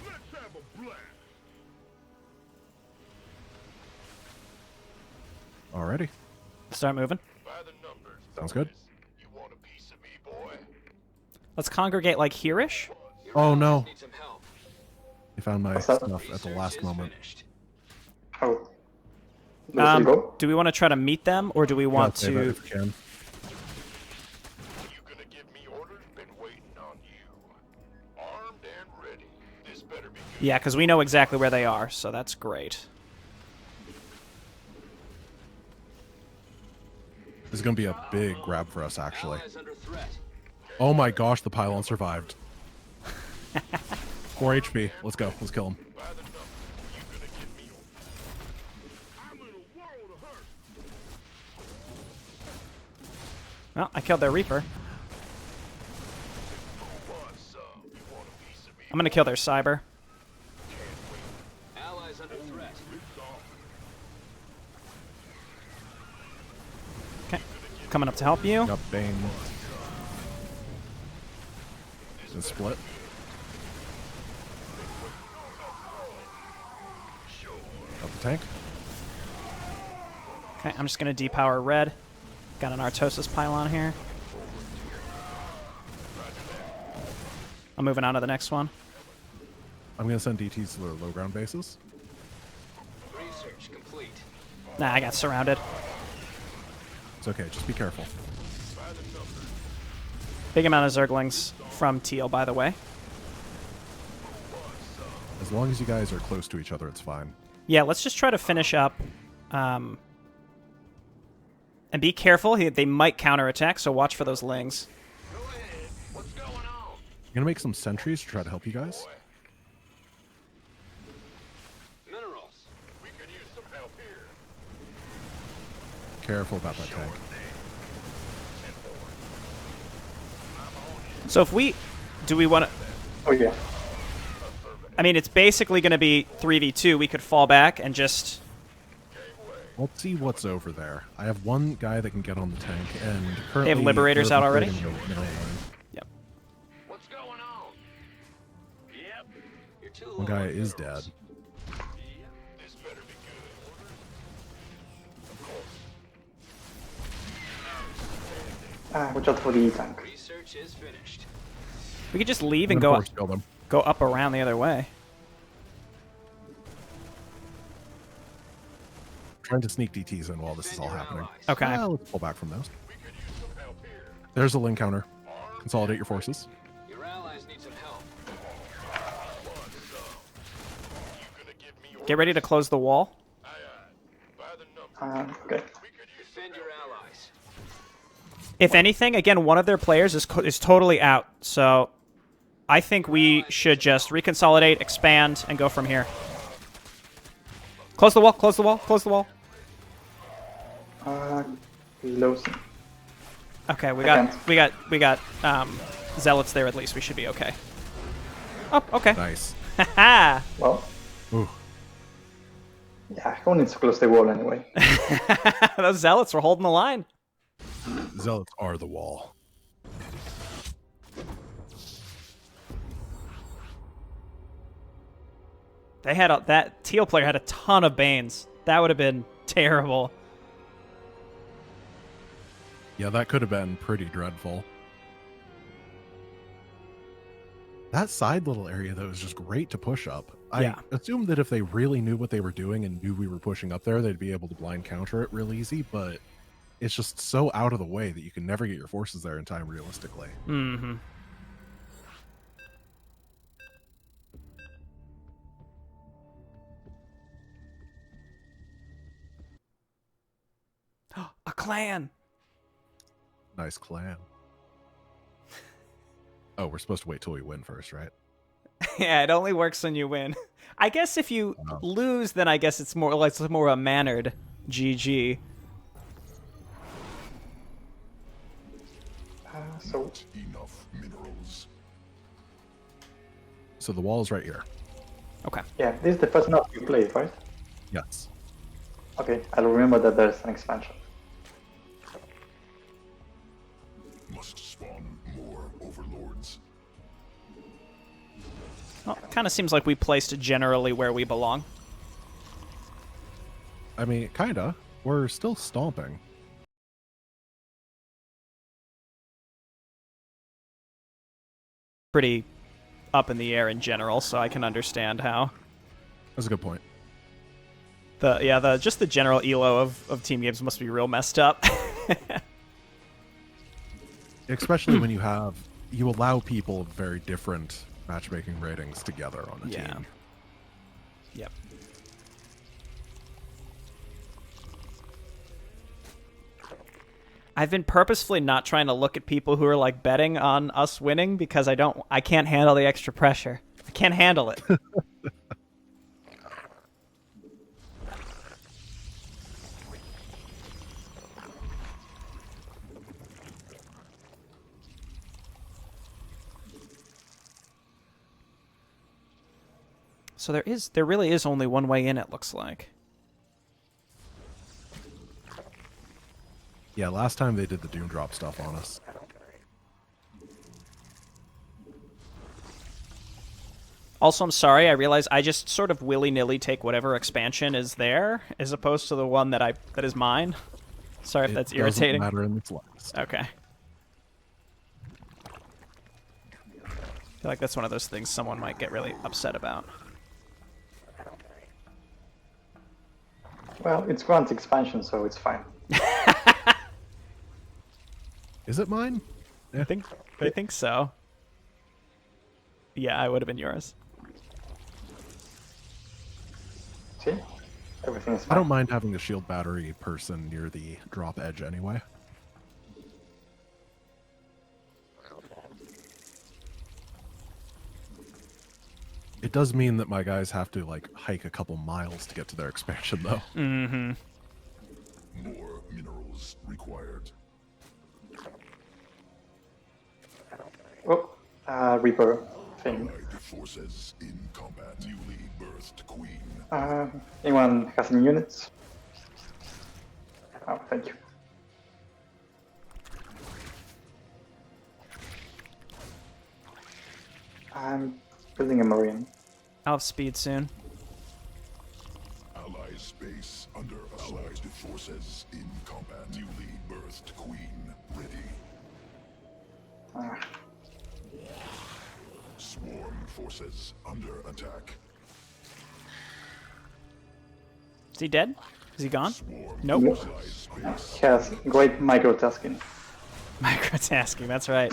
Let's have a blast. Alrighty. Start moving. By the numbers. Sounds good. You want a piece of me, boy? Let's congregate like here-ish. Your Oh, allies no. need some help. I found my What's that? stuff at the Research last is moment. finished. Oh. Let's go. Do we want to try to meet them, or do we want Yeah, save it to... if you can. You gonna give me orders? Been waiting on you. Armed and ready. This better be good. Yeah, because we know exactly where they are, so that's great. This is going to be a big grab for us, actually. Allies under threat. Oh my gosh, the pylon survived. 4 HP. Let's go. Let's kill him. By the numbers. You gonna give me orders? I'm in a world of hurt. Well, I killed their Reaper. Who wants some? You want a piece of me? I'm going to kill their Cyber. Allies under threat. Okay. Coming up to help you. Got Bane. And split. Got the tank. Okay, I'm just going to depower red. Got an Artosis pylon here. I'm moving on to the next one. I'm going to send DTs to their low ground bases. Research complete. Nah, I got surrounded. It's okay. Just be careful. Big amount of Zerglings from Teal, by the way. As long as you guys are close to each other, it's fine. Yeah, let's just try to finish up. And be careful. They might counterattack, so watch for those lings. Go ahead. What's going on? I'm going to make some sentries to try to help you guys. Minerals. We could use some help here. Careful about that tank. So if we... Do we want to... Oh yeah. I mean, it's basically going to be 3v2. We could fall back and just... Let's see what's over there. I have one guy that can get on the tank, and currently... Liberators they're out already? upgrading the mineral line. Yep. What's going on? Yep. You're too low. One guy on is minerals. dead. This better be good. Of course. Watch out for the tank. Research is finished. We could just leave I'm and gonna go force kill them. go up around the other way. Trying to sneak DTs in while this is all Defend your happening. allies. Okay. Let's pull back from those. We could use some help here. There's a link counter. Consolidate your forces. Your allies need some help. You gonna give me orders? Get ready to close the wall. Aye, aye. By the numbers. Okay. We could use Defend your allies. If anything, again, one of their players is totally out. So I think we should just reconsolidate, expand, and go from here. Close the wall, close the wall, close the wall. Losing. Okay, we can't. got zealots there at least. We should be okay. Oh, okay. Nice. Haha. Well, Ooh. yeah, who needs to close the wall anyway? Those zealots were holding the line. Zealots are the wall. They had that Teal player had a ton of Banes. That would have been terrible. Yeah, that could have been pretty dreadful. That side little area, though, is just great to push up. Yeah. I assumed that if they really knew what they were doing and knew we were pushing up there, they'd be able to blind counter it real easy, but it's just so out of the way that you can never get your forces there in time realistically. Mm-hmm. A clan. Nice clan. Oh, we're supposed to wait till we win first, right? Yeah, it only works when you win. I guess if you lose, then I guess it's more like it's more a mannered GG. So Enough minerals. So the wall is right here. Okay. yeah, this is the first map you played, right? Yes. Okay, I'll remember that there's an expansion. Well, kind of seems like we placed generally where we belong. I mean, kinda. We're still stomping. Pretty up in the air in general, so I can understand how. That's a good point. Just the general elo of team games must be real messed up. Especially when you allow people of very different matchmaking ratings together on a team. Yep. I've been purposefully not trying to look at people who are like betting on us winning because I can't handle the extra pressure. I can't handle it. So there really is only one way in, it looks like. Yeah, last time they did the Doom Drop stuff on us. Also, I'm sorry, I realize I just sort of willy-nilly take whatever expansion is there, as opposed to the one that is mine. Sorry if that's irritating. It doesn't matter in the slightest. Okay. I feel like that's one of those things someone might get really upset about. Well, it's Grant's expansion, so it's fine. Is it mine? Yeah. I think so. Yeah, I would have been yours. See? Everything is I fine. don't mind having the shield battery person near the drop edge anyway. It does mean that my guys have to like hike a couple miles to get to their expansion though. Mm-hmm. More minerals required. Oh, Reaper thing. Allied forces in combat. Newly birthed queen. Anyone has any units? Oh, thank you. I'm building a marine. I'll have speed soon. Allied space under allied forces in combat. Newly birthed queen ready. Ah, Swarm forces under attack. Is he dead? Is he gone? Swarm Nope. allied space. he has great microtasking. Microtasking, that's right.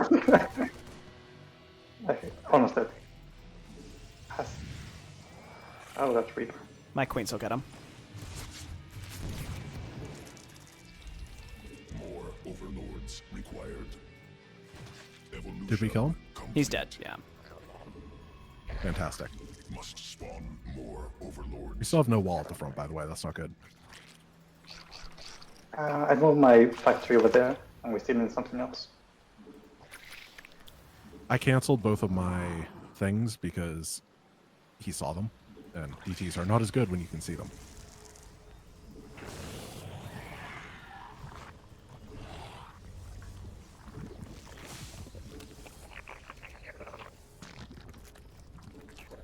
Almost dead. Oh, that's Reaper. My queens will get him. More overlords required. Evolution Did we kill him? He's dead, yeah. Fantastic. Must spawn more overlords. We still have no wall at the front, by the way. That's not good. I moved my factory over there, and we still need something else. I canceled both of my things because he saw them, and DTs are not as good when you can see them.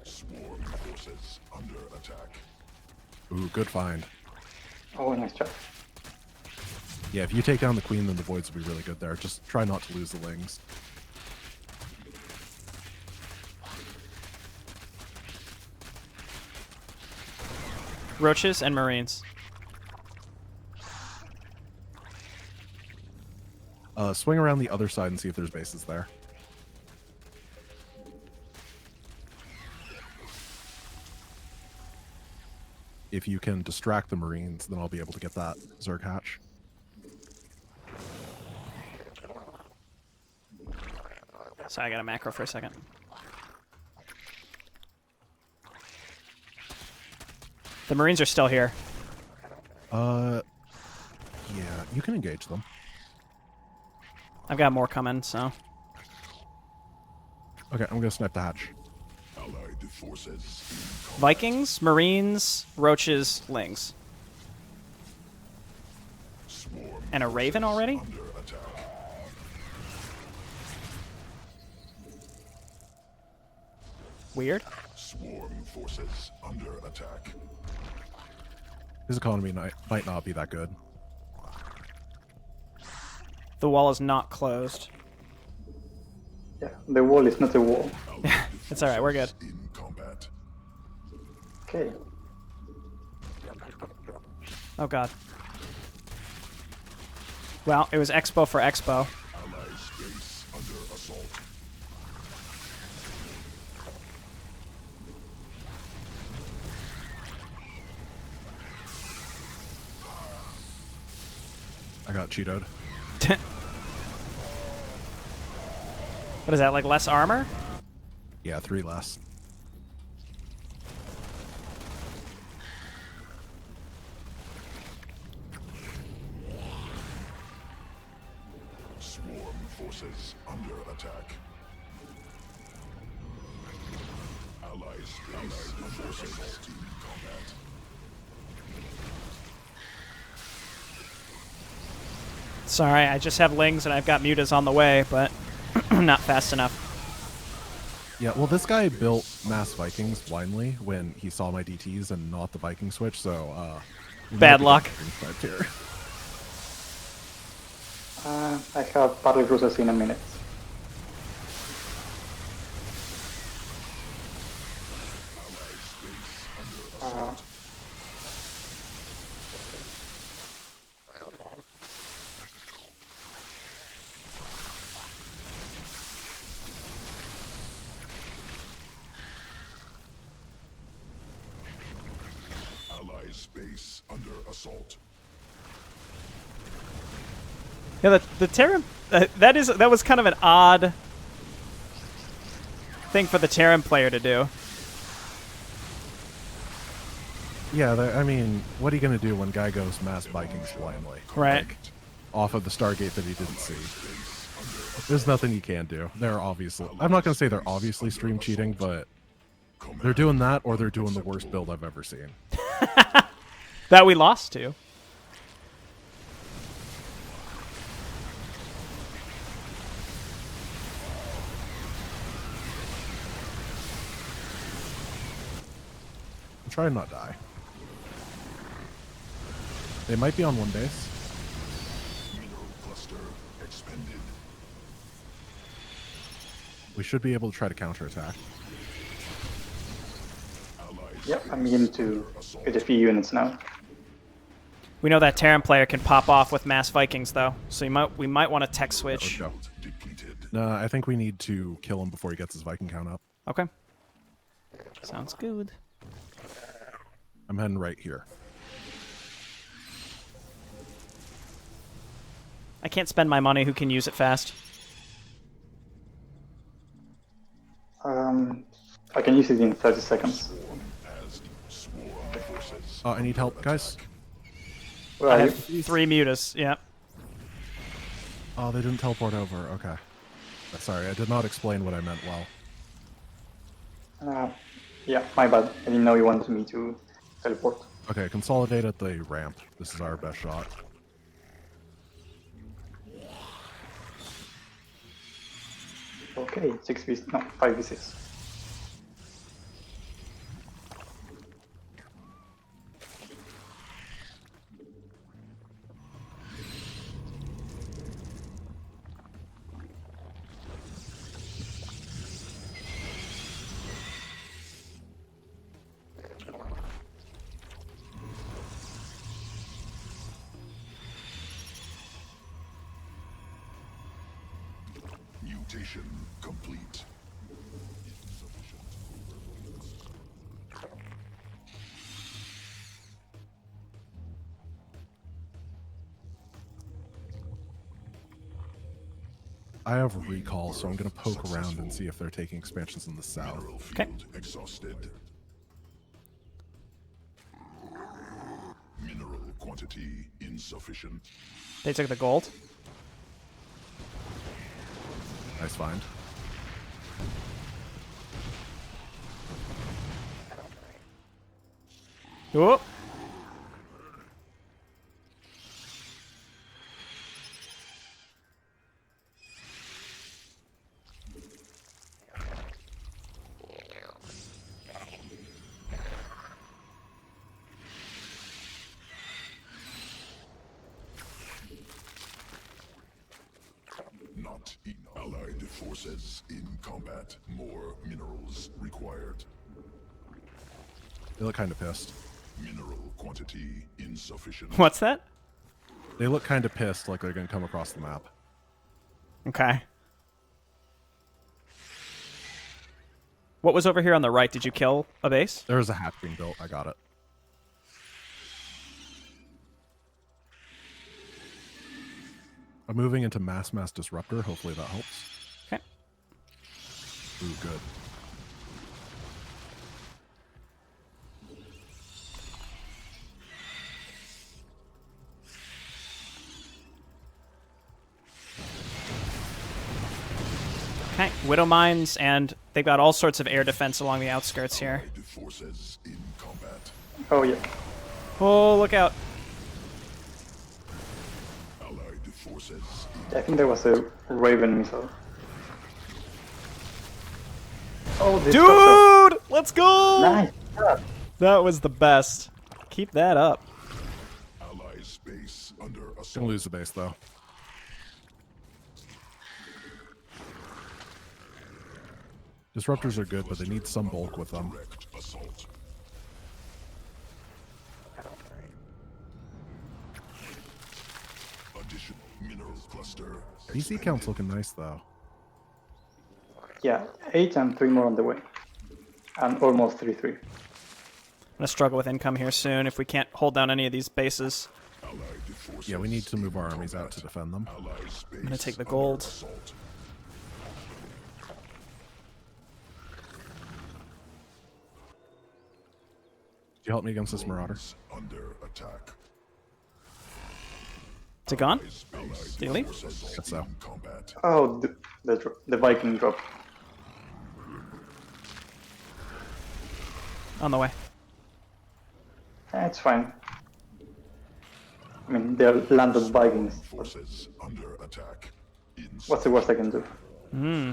Swarm forces under attack. Ooh, good find. Oh, nice job. Yeah, if you take down the queen, then the voids will be really good there. Just try not to lose the wings. Roaches and marines. Swing around the other side and see if there's bases there. If you can distract the marines, then I'll be able to get that Zerg hatch. Sorry, I got a macro for a second. The marines are still here. Yeah, you can engage them. I've got more coming, so. Okay, I'm gonna snipe the hatch. Allied forces in combat. Vikings, marines, roaches, lings. Swarm And a raven forces already? under attack. weird. Swarm forces under attack. His economy might not be that good. The wall is not closed. Yeah, the wall is not a wall. It's alright, we're good. In combat. Okay. Oh god. Well, it was Expo for Expo. Allied space under assault. I got Cheetoed. What is that, like less armor? Yeah, 3 less. Swarm forces under attack. Allied space forces in combat. Sorry, I just have Lings and I've got Mutas on the way, but not fast enough. Yeah, well, this guy built Mass Vikings blindly when he saw my DTs and not the Viking switch, so we might Bad be luck. getting sniped here. I have battle cruisers in a minute. Allied space under assault. Yeah, the Terran that was kind of an odd thing for the Terran player to do. Yeah, I mean, what are you going to do when guy goes Mass Vikings blindly? Right. Like, off of the Stargate that he didn't see. There's nothing you can do. They're obviously... I'm not going to say they're obviously stream cheating, but they're doing that or they're doing the worst build I've ever seen. That we lost to. I'm trying not to die. They might be on one base. Mineral cluster expended. We should be able to try to counterattack. Allied Yep, I'm beginning to get a few units now. We know that Terran player can pop off with Mass Vikings though, so we might want to tech switch. Go. depleted. No, I think we need to kill him before he gets his Viking count up. Okay. Sounds good. I'm heading right here. I can't spend my money. Who can use it fast? I can use it in 30 seconds. As swarm forces. I need help, guys. Where I are have you? 3 Mutas. Yeah. Oh, they didn't teleport over. Okay. Sorry, I did not explain what I meant well. Yeah, my bad. I didn't know you wanted me to teleport. Okay, consolidate at the ramp. This is our best shot. Okay, 6v... no, 5v6. Mutation complete. I have recall, so I'm going to poke around and see if they're taking expansions in the south. Mineral Okay. field exhausted. Mineral quantity insufficient. They took the gold. Nice find. Whoop. forces in combat. More minerals required. They look kind of pissed. Mineral quantity insufficient. What's that? They look kind of pissed, like they're going to come across the map. Okay. What was over here on the right? Did you kill a base? There was a hatch being built. I got it. I'm moving into mass disruptor. Hopefully that helps. Okay. Ooh, good. Okay, Widow Mines, and they've got all sorts of air defense along the outskirts here. Allied forces in combat. Oh yeah. Oh, look out. Allied forces I think there was a Raven missile. Oh, this Dude! Let's go! Nice. That was the best. Keep that up. allies base under Gonna assault. lose the base, though. Disruptors are good, but they need some bulk with them. Direct assault. Additional mineral cluster. PC count's looking nice, though. Yeah, 8 and 3 more on the way. And almost 3-3. I'm gonna struggle with income here soon if we can't hold down any of these bases. Allied forces Yeah, we need to move our armies out to defend them. allies I'm gonna base take the under gold. assault. Could you help me against this Marauder? Under attack. Is it gone? Allied Did you leave? forces Guess so. in combat. Oh, the Viking drop. On the way. It's fine. I mean, they're landed Vikings. Forces under attack. What's the worst I can do? Hmm.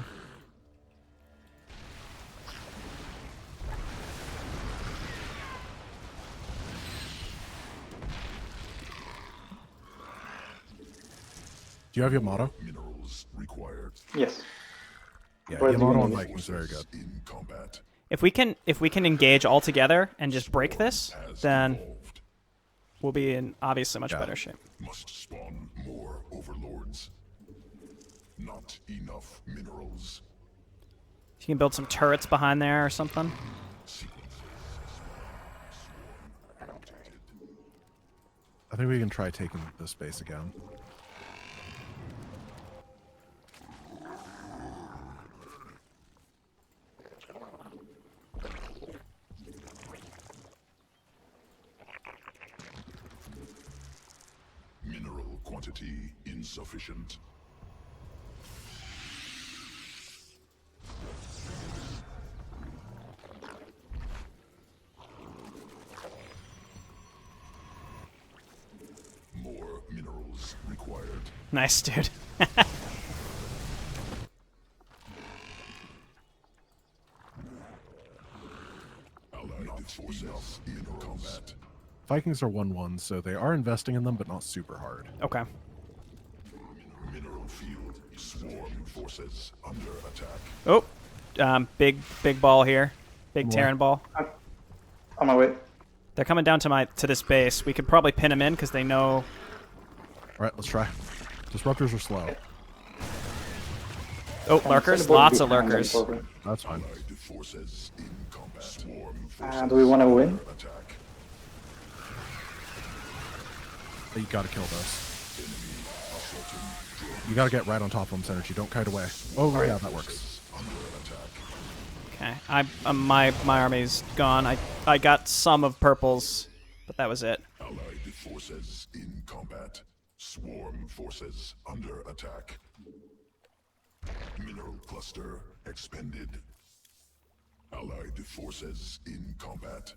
Do you have Yamato? Minerals required. Yes. Yeah, Where do you Yamato need and it? Vikings are very good. In combat. If we can engage all together and just break this, Has then evolved. we'll be in obviously much Yeah. better shape. Must spawn more overlords. Not enough minerals. You can build some turrets behind there or something. I think we can try taking this base again. Mineral quantity insufficient. More minerals required. Nice, dude. Allied forces in combat. Vikings are 1-1, so they are investing in them, but not super hard. Okay. Mineral field. Swarm forces under attack. Oh, big ball here. Big Terran ball. On my way. They're coming down to this base. We could probably pin them in because they know. All right, let's try. Disruptors are slow. Oh, lurkers. Lots of lurkers. That's fine. Allied forces in combat. Swarm Do we want to win? under attack. You gotta kill those. You gotta get right on top of them, Synergy. Don't kite away. Oh, yeah, that works. Under attack. Okay. My army's gone. I got some of purples, but that was it. Allied forces in combat. Swarm forces under attack. Mineral cluster expended. Allied forces in combat.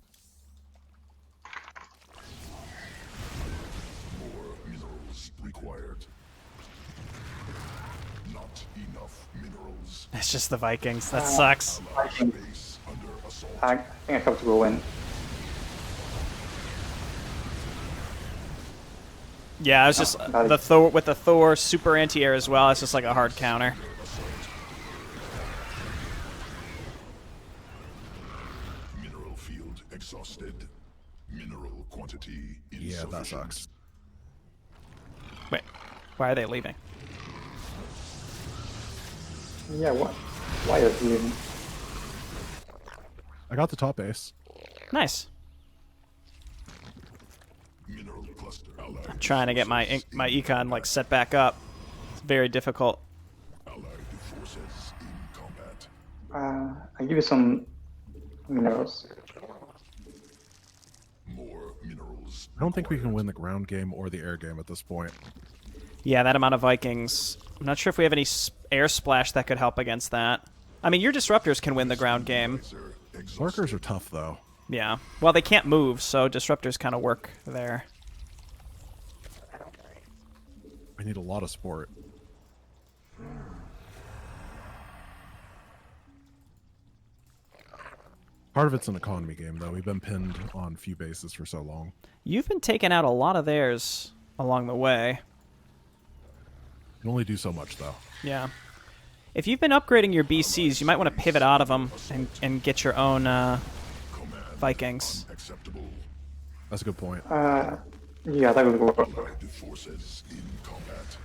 More minerals required. Not enough minerals. It's just the Vikings. That sucks. Allied base under assault. I think I have to go in. Yeah, it was just the Thor with the Thor super anti-air as well. It's just like a hard counter. exhausted. Mineral quantity Yeah, insufficient. that sucks. Wait, why are they leaving? Yeah, what? Why are you leaving? I got the top base. Nice. Mineral cluster. Allied I'm trying to get my econ like set back up. It's very difficult. Allied forces in combat. I give you some minerals. More minerals. I don't think we can win the ground game or the air game at this point. Yeah, that amount of Vikings. I'm not sure if we have any air splash that could help against that. I mean, your disruptors can win the ground game. Lurkers are tough, though. Yeah. Well, they can't move, so disruptors kind of work there. We need a lot of support. Part of it's an economy game, though. We've been pinned on few bases for so long. You've been taking out a lot of theirs along the way. You can only do so much, though. Yeah. If you've been upgrading your BCs, you might want to pivot out of them and get your own Vikings. Acceptable. That's a good point. Yeah, that would work. Allied forces in combat.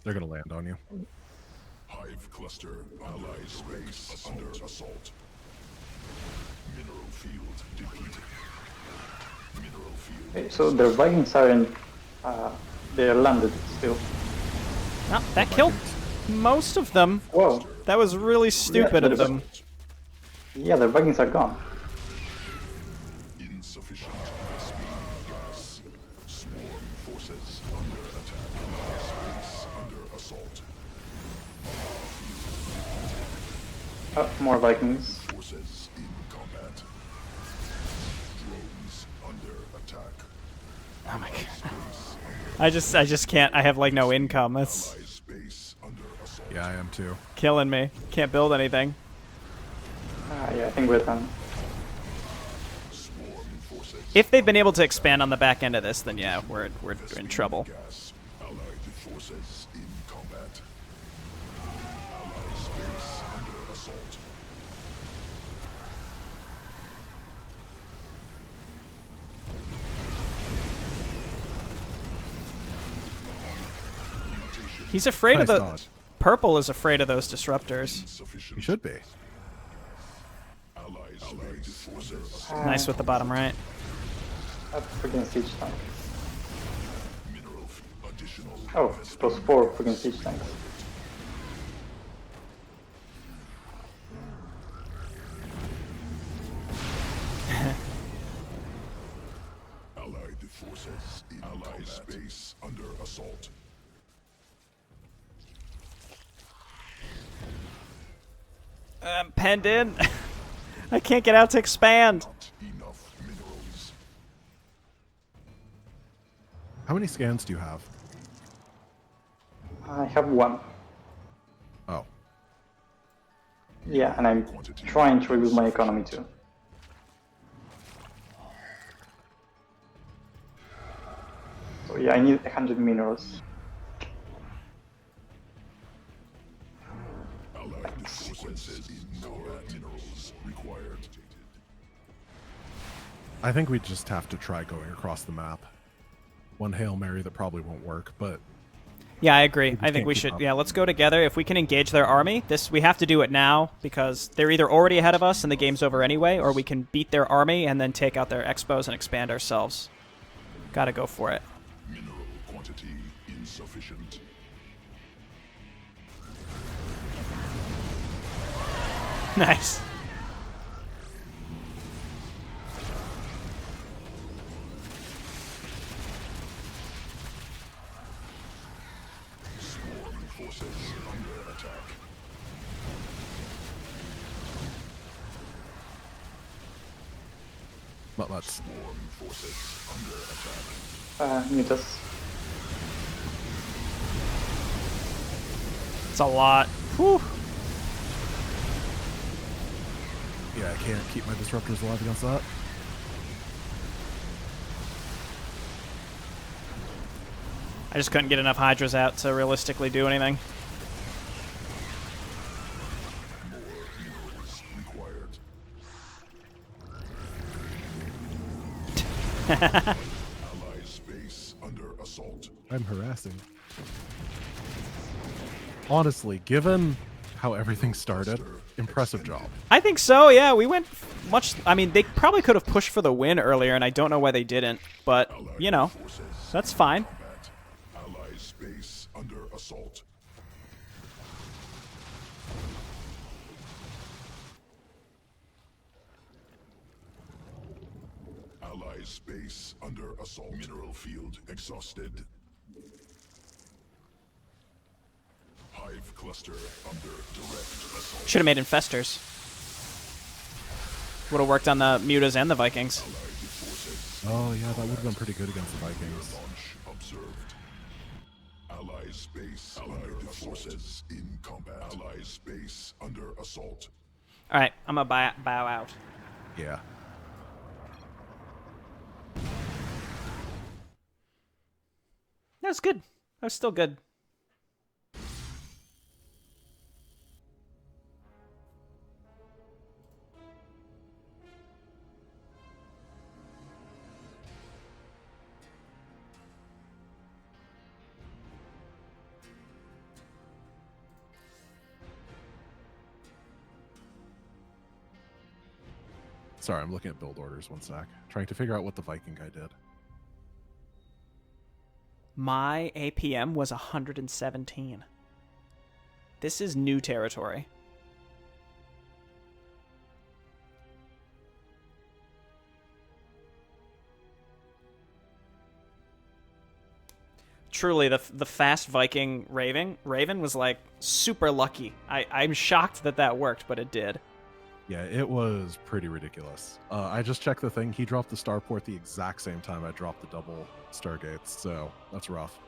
They're going to land on you. Hive cluster. Allied space under assault. Mineral field depleted. Mineral field. Okay, so the Vikings aren't. They're landed still. Oh, that killed most of them. Whoa. That was really stupid of them. Yeah, the Vikings are gone. Insufficient speed gas. Swarm forces under attack. Space under assault. More Vikings. Forces in combat. Drones under attack. Oh my god. I just can't. I have like no income. That's Allied space under assault. Yeah, I am too. killing me. Can't build anything. Yeah, I think we're done. Swarm forces. If they've been able to expand on the back end of this, then yeah, we're in trouble. Gas. Allied forces in combat. Allied space under assault. He's afraid of Nice the dodge. purple is afraid of those disruptors. Insufficient. You should be. Allied forces. Nice with the bottom right. Up against each tank. Mineral additional. Oh, plus 4 against each tank. Allied forces in allied space under assault. I'm penned in. I can't get out to expand. Enough minerals. How many scans do you have? I have 1. Oh. Yeah, and I'm trying to rebuild my economy too. So yeah, I need 100 minerals. Allied sequences in combat minerals required. I think we just have to try going across the map. One Hail Mary that probably won't work, but Yeah, I agree. I think can't we keep should. up. Yeah, let's go together. If we can engage their army, we have to do it now because they're either already ahead of us and the game's over anyway, or we can beat their army and then take out their expos and expand ourselves. Gotta go for it. Mineral quantity insufficient. Nice. Swarm forces under attack. but let's. Swarm forces under attack. Mute us. It's a lot. Whew. Yeah, I can't keep my disruptors alive against that. I just couldn't get enough Hydras out to realistically do anything. More minerals required. Ally space under assault. I'm harassing. Honestly, given how everything started, impressive job. I think so, yeah. We went much... I mean, they probably could have pushed for the win earlier, and I don't know why they didn't. But, you know, that's fine. Ally space under assault. Ally space under assault. Mineral field exhausted. Hive cluster under direct assault. Should have made infestors. Would have worked on the mutas and the Vikings. Allied forces Oh yeah, that would have been pretty good against the Vikings. launch observed. Ally space under forces in combat. Ally space under assault. All right, I'm going to bow out. Yeah. That was good. That was still good. Sorry, I'm looking at build orders. One sec. Trying to figure out what the Viking guy did. My APM was 117. This is new territory. Truly, the fast Viking Raven was like super lucky. I'm shocked that that worked, but it did. Yeah, it was pretty ridiculous. I just checked the thing. He dropped the starport the exact same time I dropped the double stargates, so that's rough.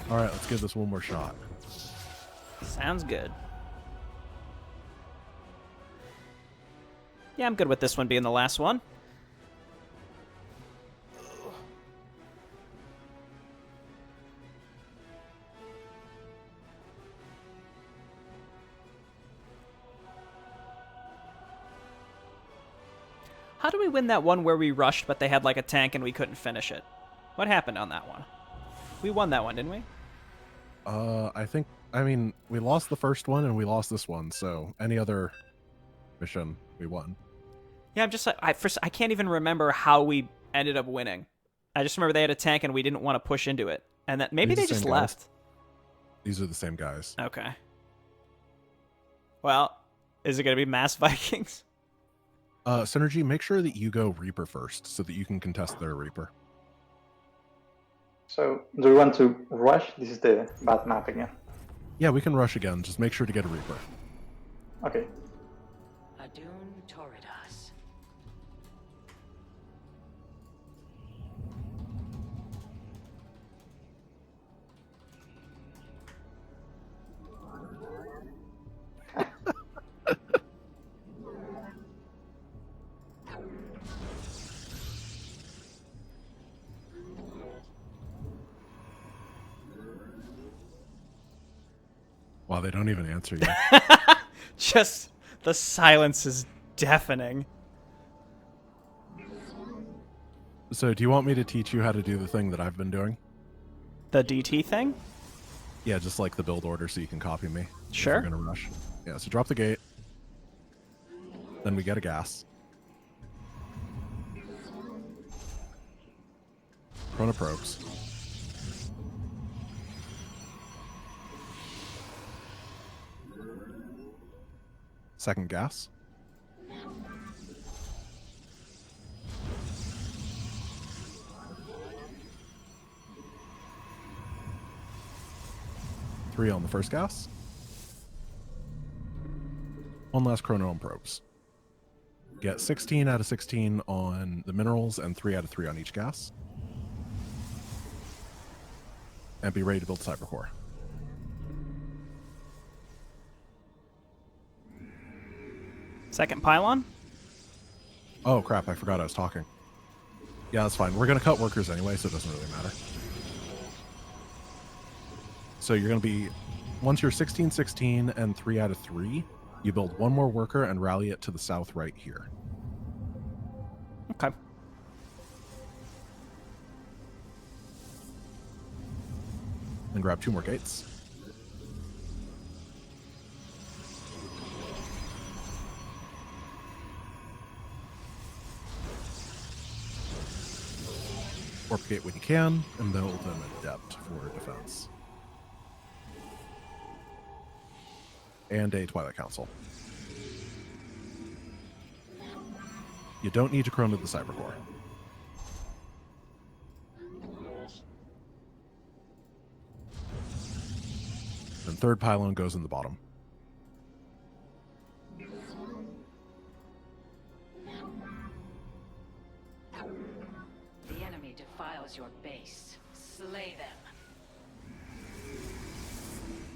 All right, let's give this one more shot. Sounds good. Yeah, I'm good with this one being the last one. How do we win that one where we rushed but they had like a tank and we couldn't finish it? What happened on that one? We won that one, didn't we? I mean, we lost the first one and we lost this one, so any other mission, we won. Yeah, I'm just like, I can't even remember how we ended up winning. I just remember they had a tank and we didn't want to push into it. And that maybe they just left. These are the same guys. Okay. Well, is it going to be mass Vikings? Synergy, make sure that you go Reaper first so that you can contest their Reaper. So, do you want to rush? This is the bad map again. Yeah, we can rush again. Just make sure to get a Reaper. Okay. Adun Torridas. Wow, they don't even answer you. Just the silence is deafening. So, do you want me to teach you how to do the thing that I've been doing? The DT thing? Yeah, just like the build order so you can copy me. Sure. If you're gonna rush. Yeah, so drop the gate. Then we get a gas. Chronoprobes. Second gas. Three on the first gas. One last chronome probes. Get 16 out of 16 on the minerals and 3 out of 3 on each gas. And be ready to build Cybercore. Second pylon? Oh crap, I forgot I was talking. Yeah, that's fine. We're going to cut workers anyway, so it doesn't really matter. So you're going to be, once you're 16, 16, and 3 out of 3, you build one more worker and rally it to the south right here. Okay. And grab 2 more gates. Warp gate when you can, and build an adept for defense. And a Twilight Council. You don't need to chrono the Cyber Core. And third pylon goes in the bottom. The enemy defiles your base. Slay them.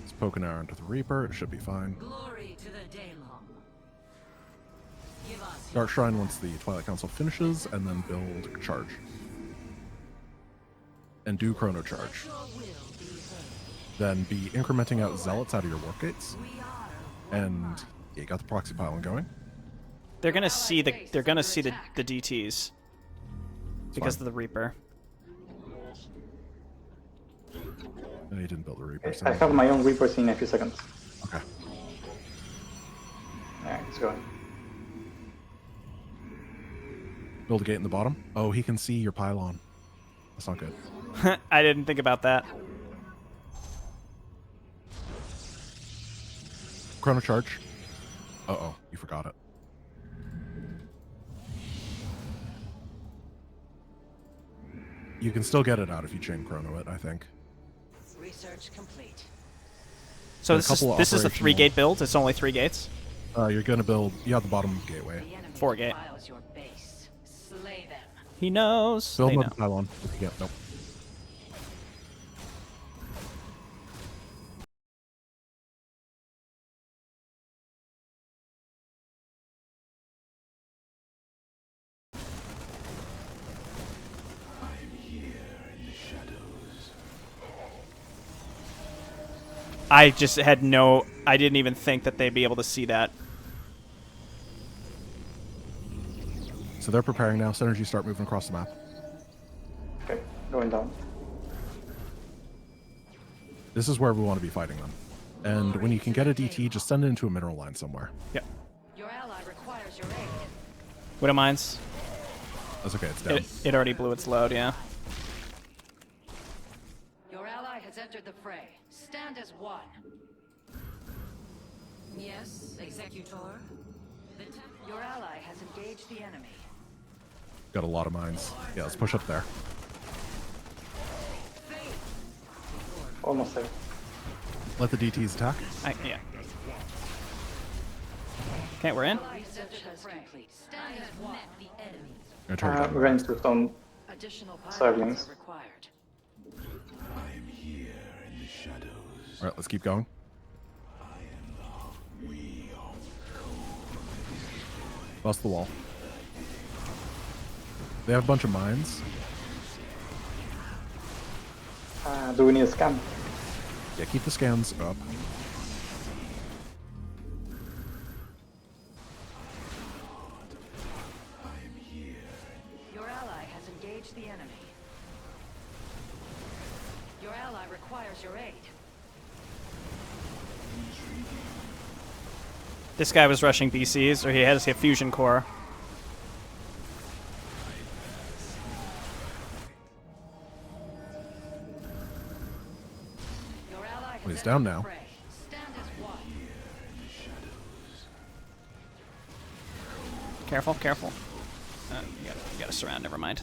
Let's poke an arrow into the Reaper. It should be fine. Glory to the Daylong. Give us Dark Shrine once the Twilight Council finishes, and then build Charge. And do Chrono Charge. your will be heard. Then be incrementing out Zealots out of your Warp Gates. We are And yeah, you got the Proxy Pylon going. They're gonna see the DTs because of the Reaper. No, you didn't build a Reaper. I have my own Reapers in a few seconds. Okay. Alright, it's going. Build a gate in the bottom. Oh, he can see your pylon. That's not good. I didn't think about that. Chrono Charge. Uh-oh, you forgot it. You can still get it out if you chain chrono it, I think. Research complete. So And a couple of this is a operational- 3-gate build. It's only 3 gates. You're gonna build. You have the bottom gateway. The enemy 4 gate. defiles your base. Slay them. He knows. Build They another know. pylon. If you get nope. I just had no. I didn't even think that they'd be able to see that. So they're preparing now. Synergy start moving across the map. Okay, going down. This is where we want to be fighting them. And when you can get a DT, just send it into a mineral line somewhere. Yep. Your ally requires your aid. Widow Mines. That's okay. It's down. It already blew its load. Yeah. Your ally has entered the fray. Stand as one. Yes, Executor. The Your ally has engaged the enemy. Got a lot of mines. Yeah, let's push up there. Almost there. Let the DTs attack. Yeah. Okay, we're in. Research has complete. Stand as one. Gonna turn it down. We're going to some Additional Servings. pylons are required. I'm here in the shadows. All right, let's keep going. Bust the wall. They have a bunch of mines. Do we need a scan? Yeah, keep the scans up. Your ally has engaged the enemy. Your ally requires your aid. This guy was rushing BCs, or he has a fusion core. Your ally has Well, he's entered down the now. fray. Stand as one. Careful, careful. You gotta surround. Never mind.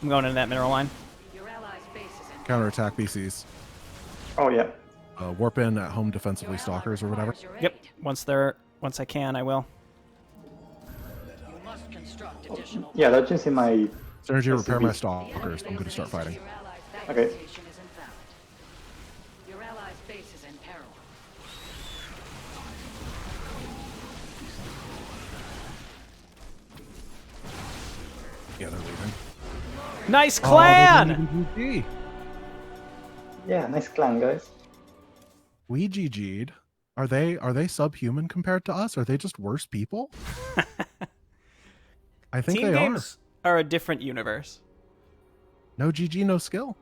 I'm going into that mineral line. Your ally's base is in. Counterattack BCs. Oh yeah. Warp in at home defensively stalkers or whatever. Requires your Yep. aid. Once I can, I will. You must construct additional. Yeah, that's just in my... Synergy repair my SCP. stalkers. I'm going to start fighting. Your ally's Okay. station is invalid. Your ally's base is in peril. Yeah, they're leaving. Nice Oh, clan. they didn't even GG. Yeah, nice clan, guys. We GG'd. Are they subhuman compared to us? Are they just worse people? I think Team they games are a different universe. are. No GG, no skill.